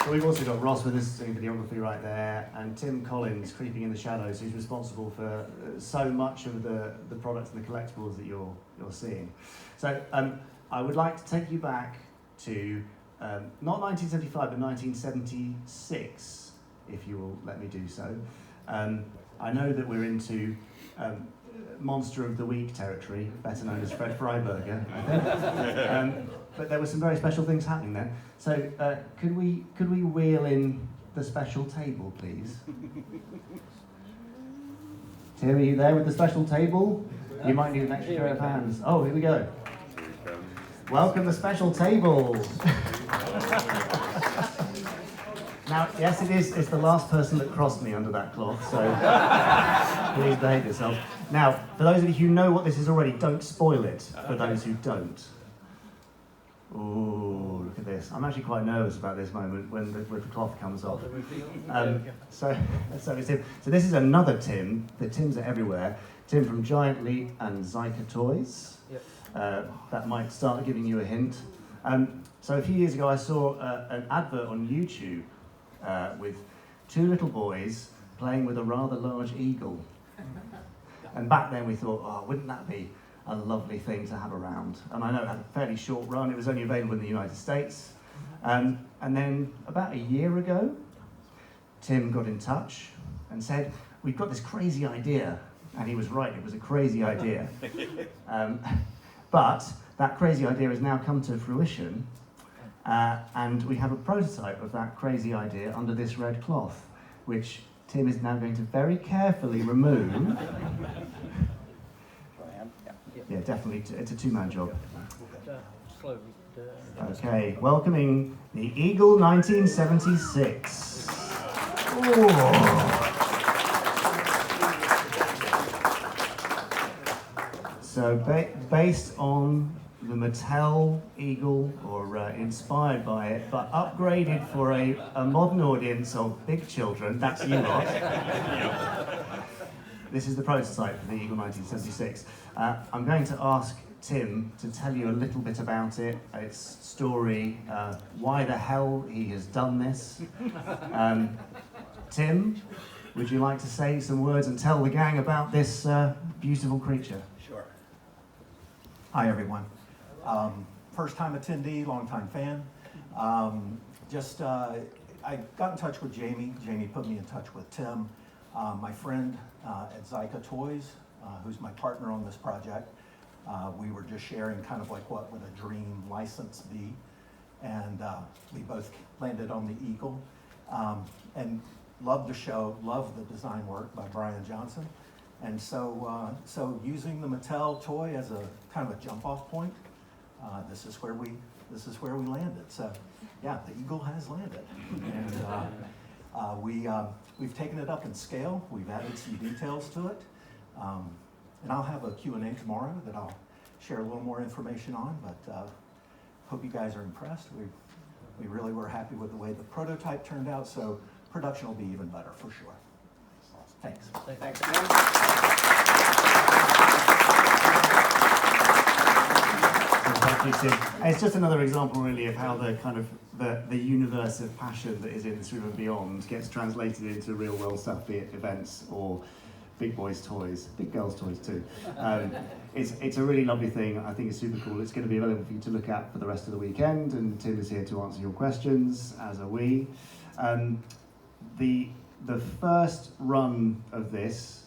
So we've also got Ross with us doing videography right there, and Tim Collins creeping in the shadows, who's responsible for so much of the products and the collectibles that you're seeing. So I would like to take you back to not 1975 but 1976, if you will let me do so. I know that we're into Monster of the Week territory, better known as Fred Freiberger, I think. But there were some very special things happening then. So could we wheel in the special table, please? Tim, are you there with the special table? You might need an extra pair of hands. Oh, here we go. Welcome the special table. Now, yes, it is. It's the last person that crossed me under that cloth, so please behave yourself. Now, for those of you who know what this is already, don't spoil it for those who don't. Oh, look at this. I'm actually quite nervous about this moment when the cloth comes off. So it's Tim. So this is another Tim. The Tims are everywhere. Tim from Giant Leap and Zyka Toys. Yep. That might start giving you a hint. So a few years ago I saw an advert on YouTube with two little boys playing with a rather large eagle. And back then we thought, oh, wouldn't that be a lovely thing to have around? And I know it had a fairly short run. It was only available in the United States. And then about a year ago, Tim got in touch and said, we've got this crazy idea. And he was right, it was a crazy idea. But that crazy idea has now come to fruition. And we have a prototype of that crazy idea under this red cloth, which Tim is now going to very carefully remove. Yeah, definitely, it's a two-man job. Okay, welcoming the Eagle 1976. So based on the Mattel Eagle, or inspired by it, but upgraded for a modern audience of big children, that's you lot. This is the prototype for the Eagle 1976. I'm going to ask Tim to tell you a little bit about it, its story, why the hell he has done this. Tim, would you like to say some words and tell the gang about this beautiful creature? Sure. Hi, everyone. First time attendee, long time fan. I got in touch with Jamie. Jamie put me in touch with Tim, my friend at Zyka Toys, who's my partner on this project. We were just sharing kind of like what would a dream license be. And we both landed on the Eagle. And loved the show, loved the design work by Brian Johnson. And so using the Mattel toy as a kind of a jump off point, this is where we landed. So yeah, the Eagle has landed. And we've taken it up in scale. We've added some details to it. And I'll have a Q&A tomorrow that I'll share a little more information on, but hope you guys are impressed. We really were happy with the way the prototype turned out, so production will be even better for sure. Thanks. Thanks. Thanks, Tim. It's just another example, really, of how the kind of the universe of passion that is in this room and beyond gets translated into real world stuff, be it events or big boys' toys, big girls' toys too. It's a really lovely thing. I think it's super cool. It's going to be available for you to look at for the rest of the weekend, and Tim is here to answer your questions, as are we. The first run of this,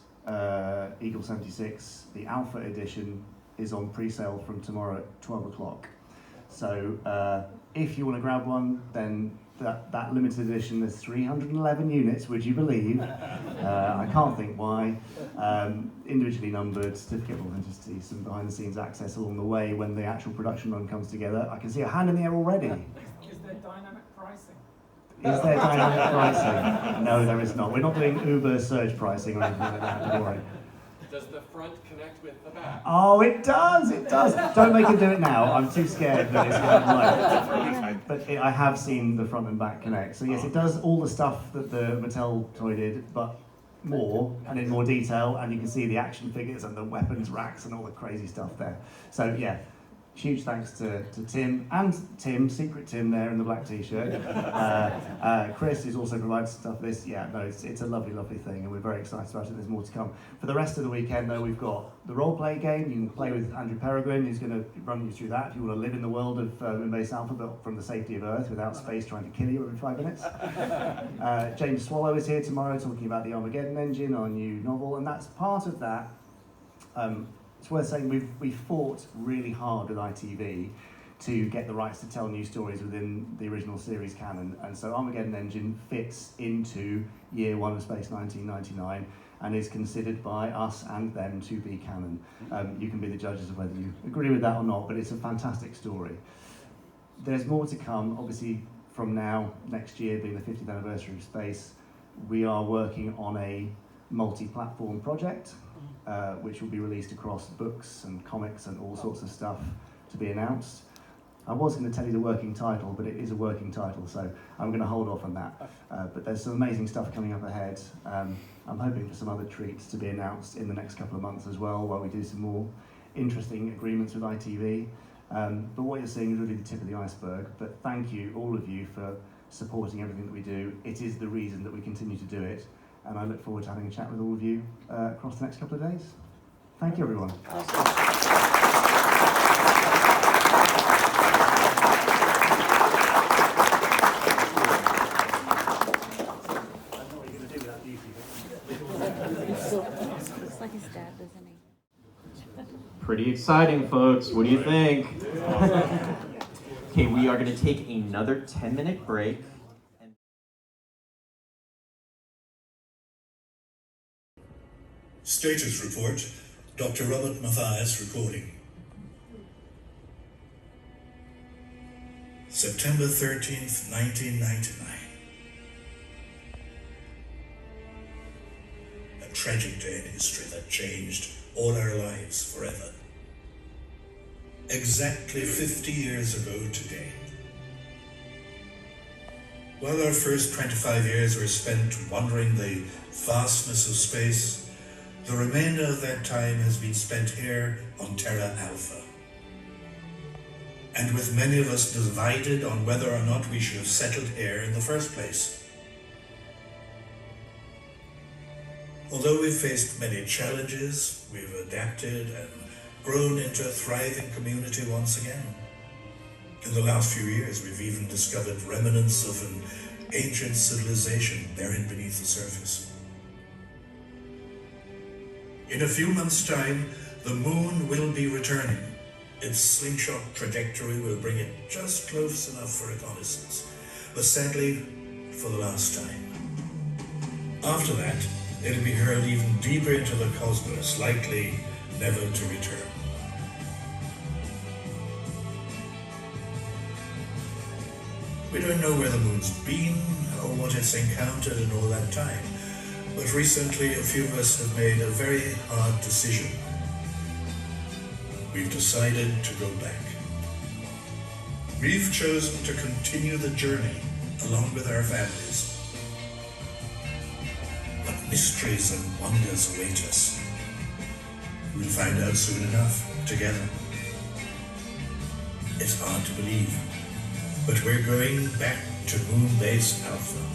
Eagle 76, the Alpha edition, is on pre-sale from tomorrow at 12 o'clock. So if you want to grab one, then that limited edition, there's 311 units, would you believe? I can't think why. Individually numbered, certificate of authenticity, some behind the scenes access along the way when the actual production run comes together. I can see a hand in the air already. Is there dynamic pricing? Is there dynamic pricing? No, there is not. We're not doing Uber surge pricing or anything like that, don't worry. Does the front connect with the back? Oh, it does, it does. Don't make him do it now. I'm too scared that it's going to work. But I have seen the front and back connect. So yes, it does all the stuff that the Mattel toy did, but more and in more detail. And you can see the action figures and the weapons racks and all the crazy stuff there. So yeah, huge thanks to Tim and Tim, Secret Tim there in the black t-shirt. Chris, who's also provided stuff for this. Yeah, no, it's a lovely, lovely thing, and we're very excited about it. There's more to come. For the rest of the weekend, though, we've got the role-play game. You can play with Andrew Peregrine, who's going to run you through that if you want to live in the world of Moonbase Alpha, but from the safety of Earth without space trying to kill you every 5 minutes. James Swallow is here tomorrow talking about the Armageddon engine, our new novel, and that's part of that. It's worth saying we fought really hard with ITV to get the rights to tell new stories within the original series canon, and so Armageddon Engine fits into year 1 of Space 1999 and is considered by us and them to be canon. You can be the judges of whether you agree with that or not, but it's a fantastic story. There's more to come, obviously, from now, next year being the 50th anniversary of Space. We are working on a multi-platform project, which will be released across books and comics and all sorts of stuff to be announced. I was going to tell you the working title, but it is a working title, so I'm going to hold off on that. But there's some amazing stuff coming up ahead. I'm hoping for some other treats to be announced in the next couple of months as well, while we do some more interesting agreements with ITV. But what you're seeing is really the tip of the iceberg. But thank you, all of you, for supporting everything that we do. It is the reason that we continue to do it. And I look forward to having a chat with all of you across the next couple of days. Thank you, everyone. Looks like his dad, doesn't he? Pretty exciting, folks. What do you think? Okay, we are going to take another 10-minute break. Status report, Dr. Robert Mathias recording. September 13th, 1999. A tragic day in history that changed all our lives forever. Exactly 50 years ago today. While our first 25 years were spent wandering the vastness of space, the remainder of that time has been spent here on Terra Alpha. And with many of us divided on whether or not we should have settled here in the first place. Although we've faced many challenges, we've adapted and grown into a thriving community once again. In the last few years, we've even discovered remnants of an ancient civilization buried beneath the surface. In a few months' time, the moon will be returning. Its slingshot trajectory will bring it just close enough for reconnaissance, but sadly, for the last time. After that, it'll be hurled even deeper into the cosmos, likely never to return. We don't know where the moon's been or what it's encountered in all that time. But recently, a few of us have made a very hard decision. We've decided to go back. We've chosen to continue the journey along with our families. What mysteries and wonders await us? We'll find out soon enough, together. It's hard to believe. But we're going back to Moonbase Alpha.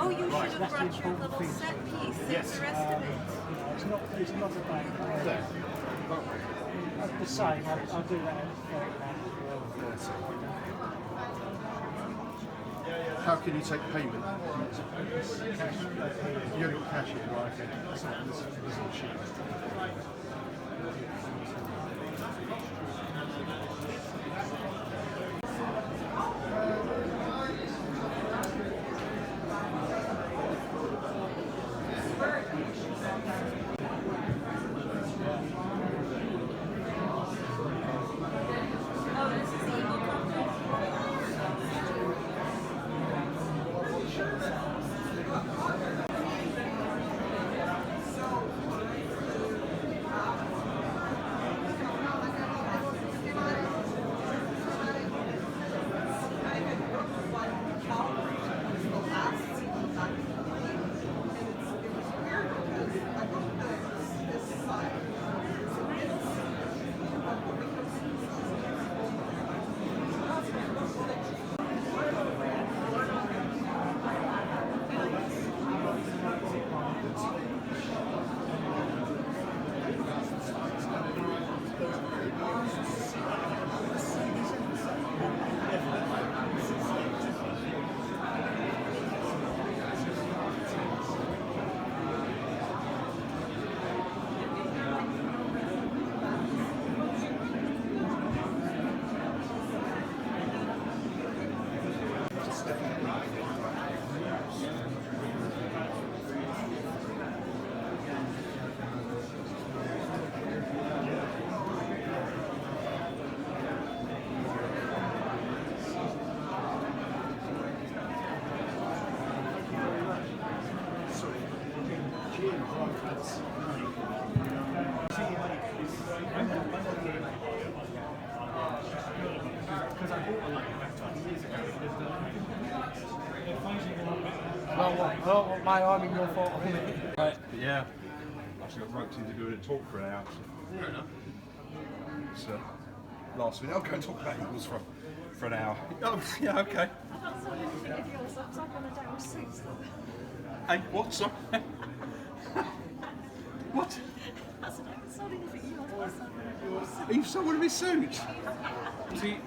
Oh, you should have brought your little set piece and the rest of it. It's not about that. I'm just saying, I'll do that. How can you take payment? Cash. You only got cash here, right? Okay. That's not this is a machine. Well, mate, I'm in your fault. Right, yeah. I actually got roped into doing a talk for an hour. Fair enough. So, last minute, I'll go and talk about Eagles for an hour. Oh, yeah, okay. Hey, what? Sorry. What? Are you sold one of his suits?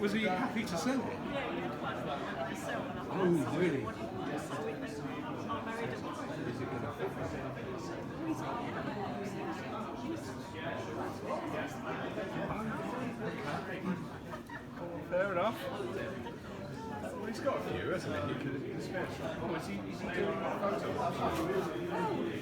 Was he happy to sell it? Oh, really? Fair enough. Well, he's got a few, hasn't he? Oh, is he doing photos? We were doing this last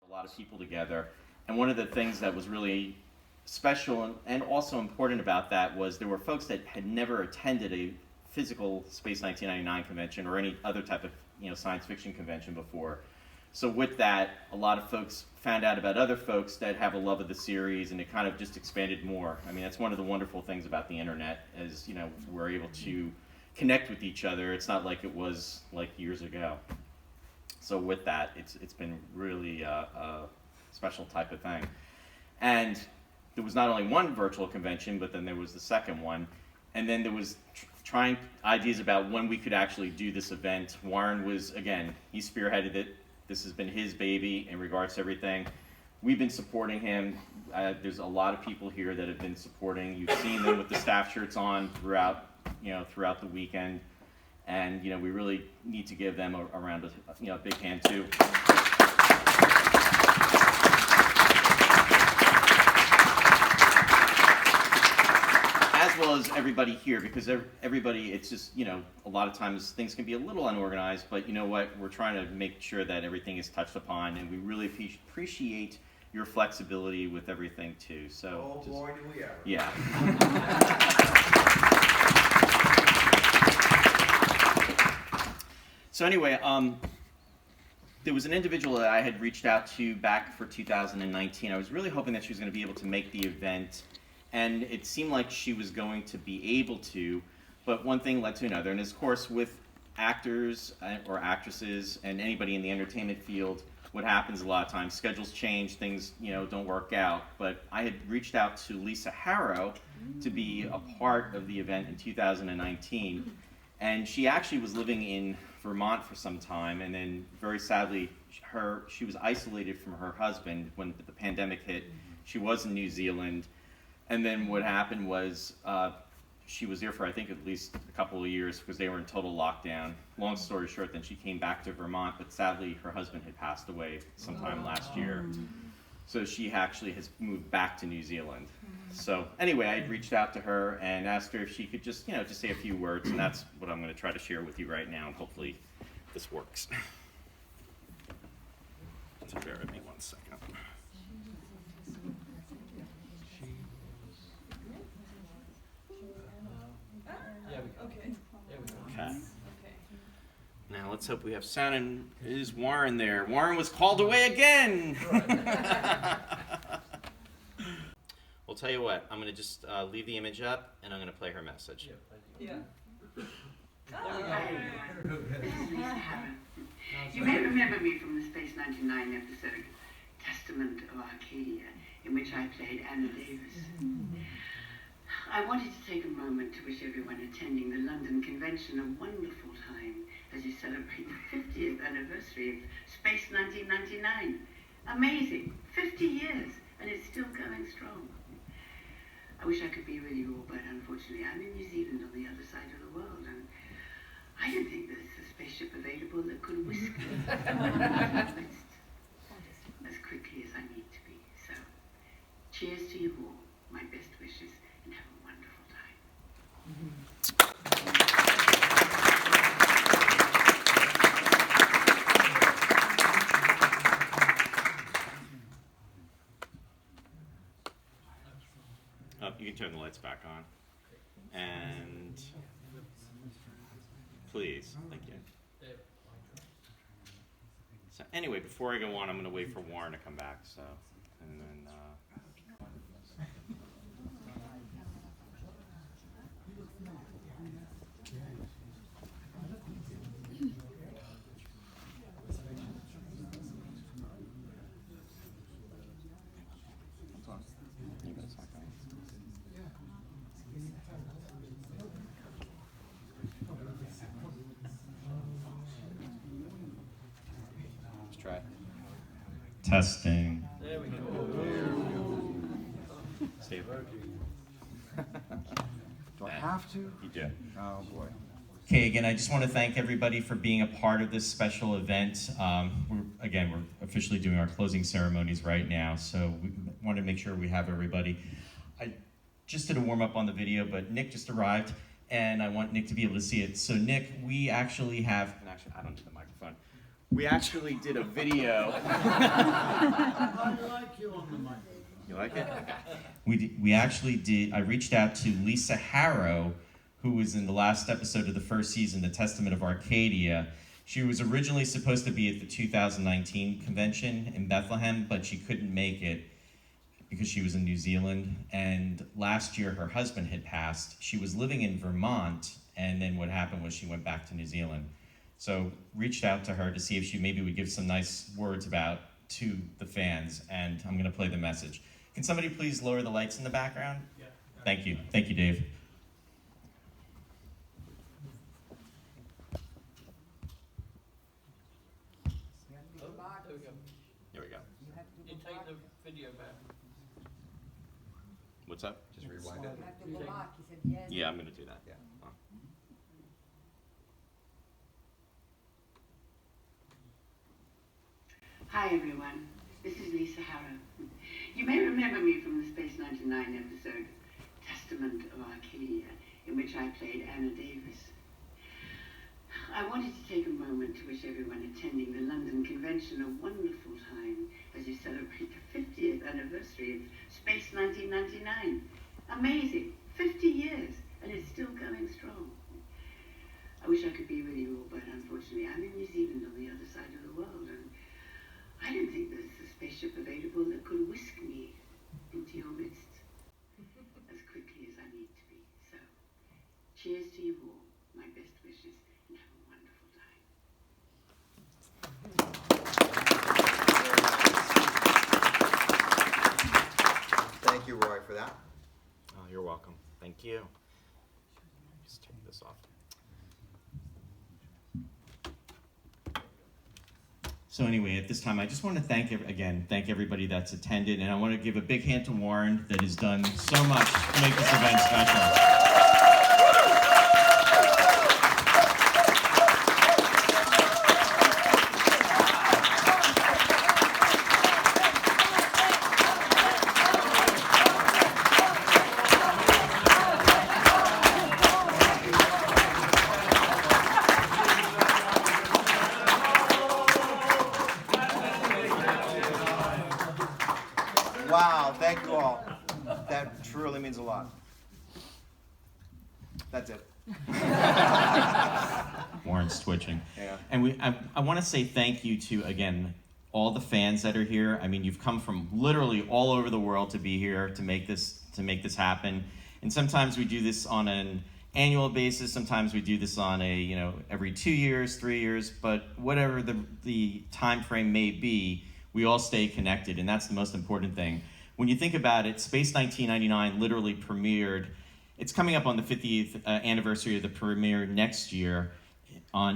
A lot of people together, and one of the things that was really special and also important about that was there were folks that had never attended a physical Space 1999 convention or any other type of science fiction convention before. So with that, a lot of folks found out about other folks that have a love of the series, and it kind of just expanded more. I mean, that's one of the wonderful things about the internet, is we're able to connect with each other. It's not like it was like years ago. So with that, it's been really a special type of thing. And there was not only one virtual convention, but then there was the second one. And then there was trying ideas about when we could actually do this event. Warren was, again, he spearheaded it. This has been his baby in regards to everything. We've been supporting him. There's a lot of people here that have been supporting. You've seen them with the staff shirts on throughout the weekend. And we really need to give them a round of a big hand too. As well as everybody here, because everybody, it's just a lot of times things can be a little unorganized, but you know what? We're trying to make sure that everything is touched upon, and we really appreciate your flexibility with everything too. So, boy, do we ever. Yeah. So anyway, there was an individual that I had reached out to back for 2019. I was really hoping that she was going to be able to make the event, and it seemed like she was going to be able to, but one thing led to another. And of course, with actors or actresses and anybody in the entertainment field, what happens a lot of times, schedules change, things don't work out. But I had reached out to Lisa Harrow to be a part of the event in 2019, and she actually was living in Vermont for some time, and then very sadly she was isolated from her husband when the pandemic hit. She was in New Zealand, and then what happened was she was there for I think at least a couple of years because they were in total lockdown. Long story short, then she came back to Vermont, but sadly her husband had passed away sometime last year. So she actually has moved back to New Zealand. So anyway, I reached out to her and asked her if she could just, just say a few words, and that's what I'm going to try to share with you right now, and hopefully this works. So bear with me 1 second. Okay. Now let's hope we have sound, and is Warren there? Warren was called away again! We'll tell you what, I'm going to just leave the image up, and I'm going to play her message. Yeah. You may remember me from the Space 99 episode, Testament of Arcadia, in which I played Anna Davis. I wanted to take a moment to wish everyone attending the London convention a wonderful time as you celebrate the 50th anniversary of Space 1999. Amazing, 50 years, and it's still going strong. I wish I could be with you all, but unfortunately I'm in New Zealand on the other side of the world, and I don't think there's a spaceship available that could whisk me as quickly as I need to be. So, cheers to you all. My best wishes, and have a wonderful time. Oh, you can turn the lights back on. And please, thank you. So anyway, before I go on, I'm going to wait for Warren to come back. So, and then. Let's try it. Testing. There we go. Steve. Do I have to? You do. Oh, boy. Okay, again, I just want to thank everybody for being a part of this special event. We're officially doing our closing ceremonies right now, so we want to make sure we have everybody. I just did a warm-up on the video, but Nick just arrived, and I want Nick to be able to see it. So Nick, we actually have, and actually, I don't need the microphone. We actually did a video. I like you on the mic. You like it? We actually did, I reached out to Lisa Harrow, who was in the last episode of the first season, The Testament of Arcadia. She was originally supposed to be at the 2019 convention in Bethlehem, but she couldn't make it because she was in New Zealand. And last year, her husband had passed. She was living in Vermont, and then what happened was she went back to New Zealand. So reached out to her to see if she maybe would give some nice words to the fans, and I'm gonna play the message. Can somebody please lower the lights in the background? Yeah. Thank you, Dave. Here we go. You take the video back. What's up? Just rewind it. Yeah, I'm gonna do that. Yeah. Oh. Hi everyone, this is Lisa Harrow. You may remember me from the Space 99 episode, Testament of Arcadia, in which I played Anna Davis. I wanted to take a moment to wish everyone attending the London convention a wonderful time as you celebrate the 50th anniversary of Space 1999. Amazing, 50 years, and it's still going strong. I wish I could be with you all, but unfortunately I'm in New Zealand on the other side of the world, and I don't think there's a spaceship available that could whisk me into your midst as quickly as I need to be. So, cheers to you all. My best wishes and have a wonderful time. Thank you, Roy, for that. Oh, you're welcome. Thank you. Just take this off. So anyway, at this time, I just want to thank everybody that's attended, and I want to give a big hand to Warren that has done so much to make this event special. Wow, thank you all. That truly means a lot. That's it. Warren's twitching. Yeah. And I want to say thank you to, again, all the fans that are here. I mean, you've come from literally all over the world to be here to make this happen. And sometimes we do this on an annual basis. Sometimes we do this on a, every 2 years, 3 years. But whatever the time frame may be, we all stay connected, and that's the most important thing. When you think about it, Space 1999 literally premiered. It's coming up on the 50th anniversary of the premiere next year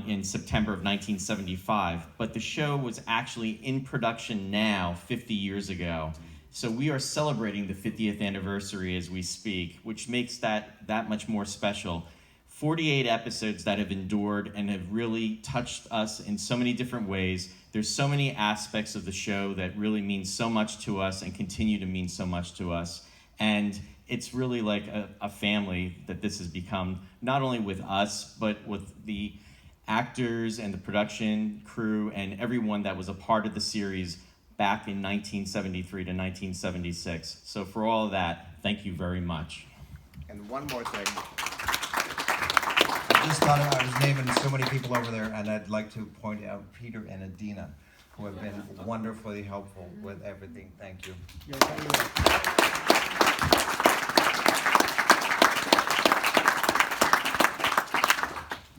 in September of 1975, but the show was actually in production now 50 years ago. So we are celebrating the 50th anniversary as we speak, which makes that much more special. 48 episodes that have endured and have really touched us in so many different ways. There's so many aspects of the show that really mean so much to us and continue to mean so much to us. And it's really like a family that this has become, not only with us, but with the actors and the production crew and everyone that was a part of the series back in 1973 to 1976. So for all of that, thank you very much. And one more thing. I just thought I was naming so many people over there, and I'd like to point out Peter and Adina, who have been wonderfully helpful with everything. Thank you.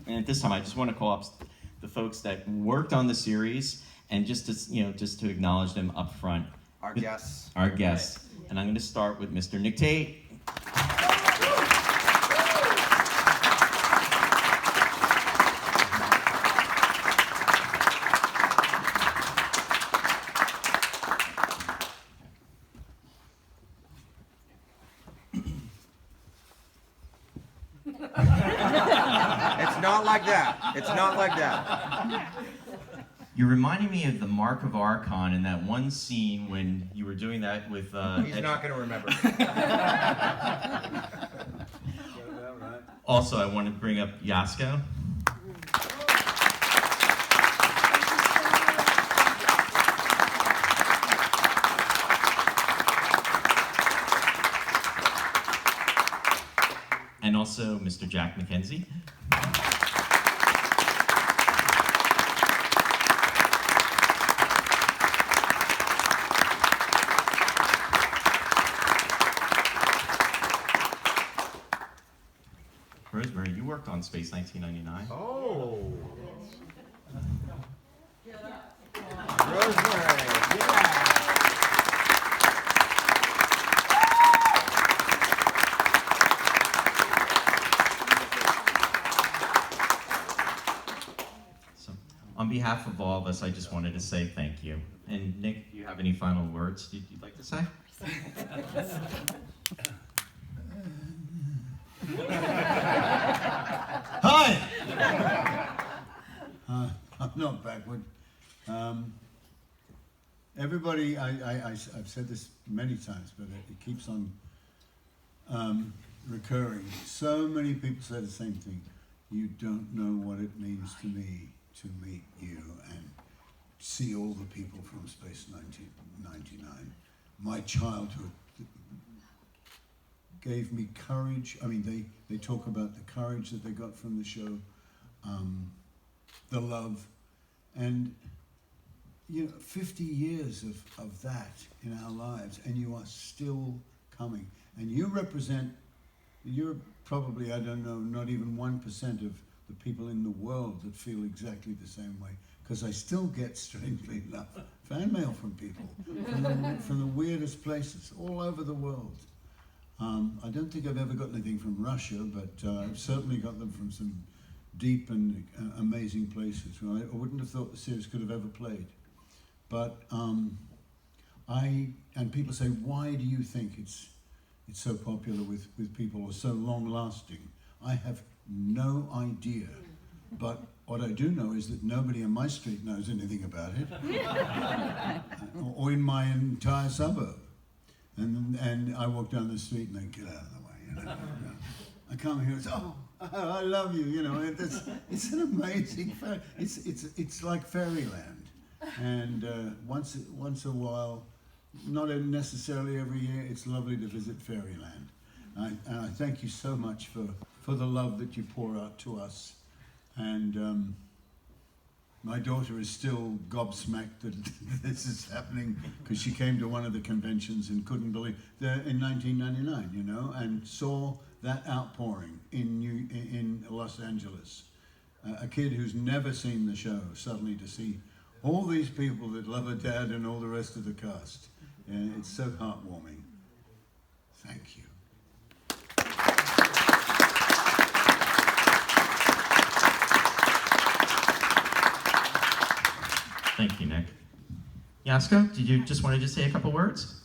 And at this time, I just want to call up the folks that worked on the series, and just to acknowledge them up front. Our guests. Our guests. And I'm going to start with Mr. Nick Tate. It's not like that. It's not like that. You're reminding me of the Mark of Archon in that one scene when you were doing that with... He's not going to remember. Also, I want to bring up Yasko. And also Mr. Jack McKenzie. Rosemary, you worked on Space 1999. Oh. Rosemary. Yeah. So, on behalf of all of us, I just wanted to say thank you. And Nick, do you have any final words you'd like to say? Hi! I'm not backward. Everybody, I've said this many times, but it keeps on recurring. So many people say the same thing. You don't know what it means to me to meet you and see all the people from Space 1999. My childhood gave me courage. I mean, they talk about the courage that they got from the show, the love, and 50 years of that in our lives, and you are still coming. And you represent, you're probably, I don't know, not even 1% of the people in the world that feel exactly the same way, because I still get, strangely enough, fan mail from people, from the weirdest places, all over the world. I don't think I've ever got anything from Russia, but I've certainly got them from some deep and amazing places. I wouldn't have thought the series could have ever played. But and people say, why do you think it's so popular with people or so long lasting? I have no idea. But what I do know is that nobody in my street knows anything about it, or in my entire suburb. And I walk down the street and they get out of the way. I come here and say, oh, I love you. It's an amazing fact. It's like fairyland. And once a while, not necessarily every year, it's lovely to visit fairyland. And I thank you so much for the love that you pour out to us. And my daughter is still gobsmacked that this is happening, because she came to one of the conventions and couldn't believe in 1999, and saw that outpouring in Los Angeles. A kid who's never seen the show, suddenly to see all these people that love her dad and all the rest of the cast. It's so heartwarming. Thank you. Thank you, Nick. Yasko, did you just want to say a couple words?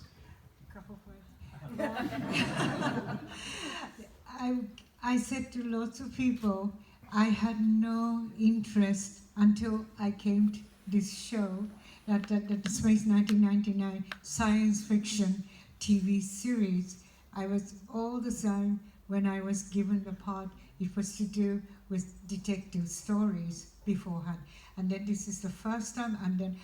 I said to lots of people, I had no interest until I came to this show, that the Space 1999 science fiction TV series. I was all the time, when I was given the part, it was to do with detective stories beforehand. And then this is the first time, and then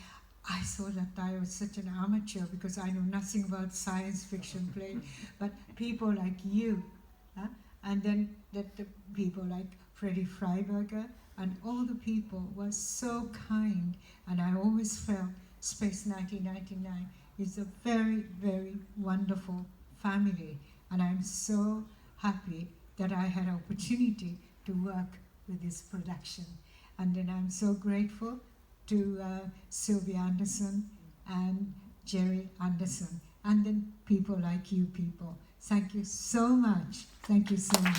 I thought that I was such an amateur because I know nothing about science fiction play, but people like you, and then the people like Freddie Freiberger, and all the people were so kind, and I always felt Space 1999 is a very, very wonderful family, and I'm so happy that I had opportunity to work with this production. And then I'm so grateful to Sylvia Anderson and Jerry Anderson, and then people like you people. Thank you so much. Thank you so much.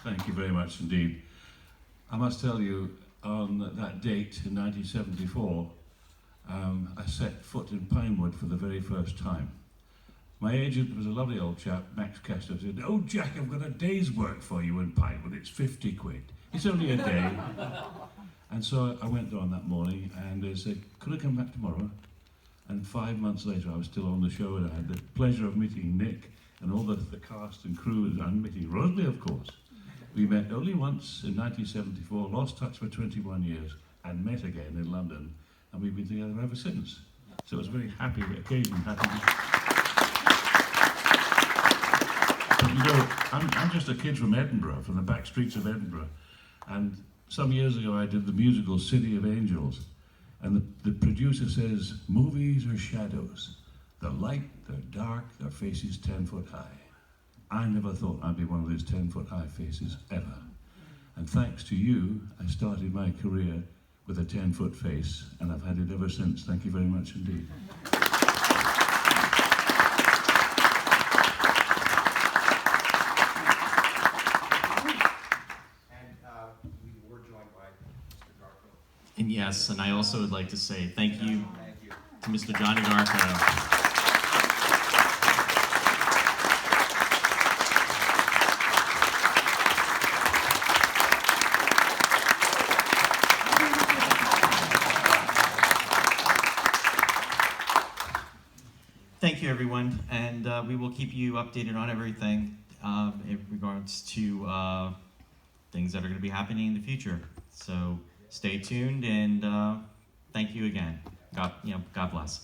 Thank you very much indeed. I must tell you, on that date in 1974, I set foot in Pinewood for the very first time. My agent was a lovely old chap, Max Kester, said, "Oh Jack, I've got a day's work for you in Pinewood, it's 50 quid. It's only a day." And so I went on that morning and they said, "Could I come back tomorrow?" And 5 months later I was still on the show, and I had the pleasure of meeting Nick and all the cast and crew, and meeting Rosie, of course. We met only once in 1974, lost touch for 21 years, and met again in London, and we've been together ever since. So it was a very happy occasion. But you know, I'm just a kid from Edinburgh, from the back streets of Edinburgh, and some years ago I did the musical City of Angels, and the producer says, "Movies are shadows. They're light, they're dark, their faces 10 foot high." I never thought I'd be one of these 10-foot-high faces, ever. And thanks to you, I started my career with a 10-foot face, and I've had it ever since. Thank you very much indeed. We were joined by Mr. Garko. And yes, and I also would like to say thank you to Mr. Giani Garo. Thank you, everyone, and we will keep you updated on everything in regards to things that are going to be happening in the future. So stay tuned, and thank you again. God bless.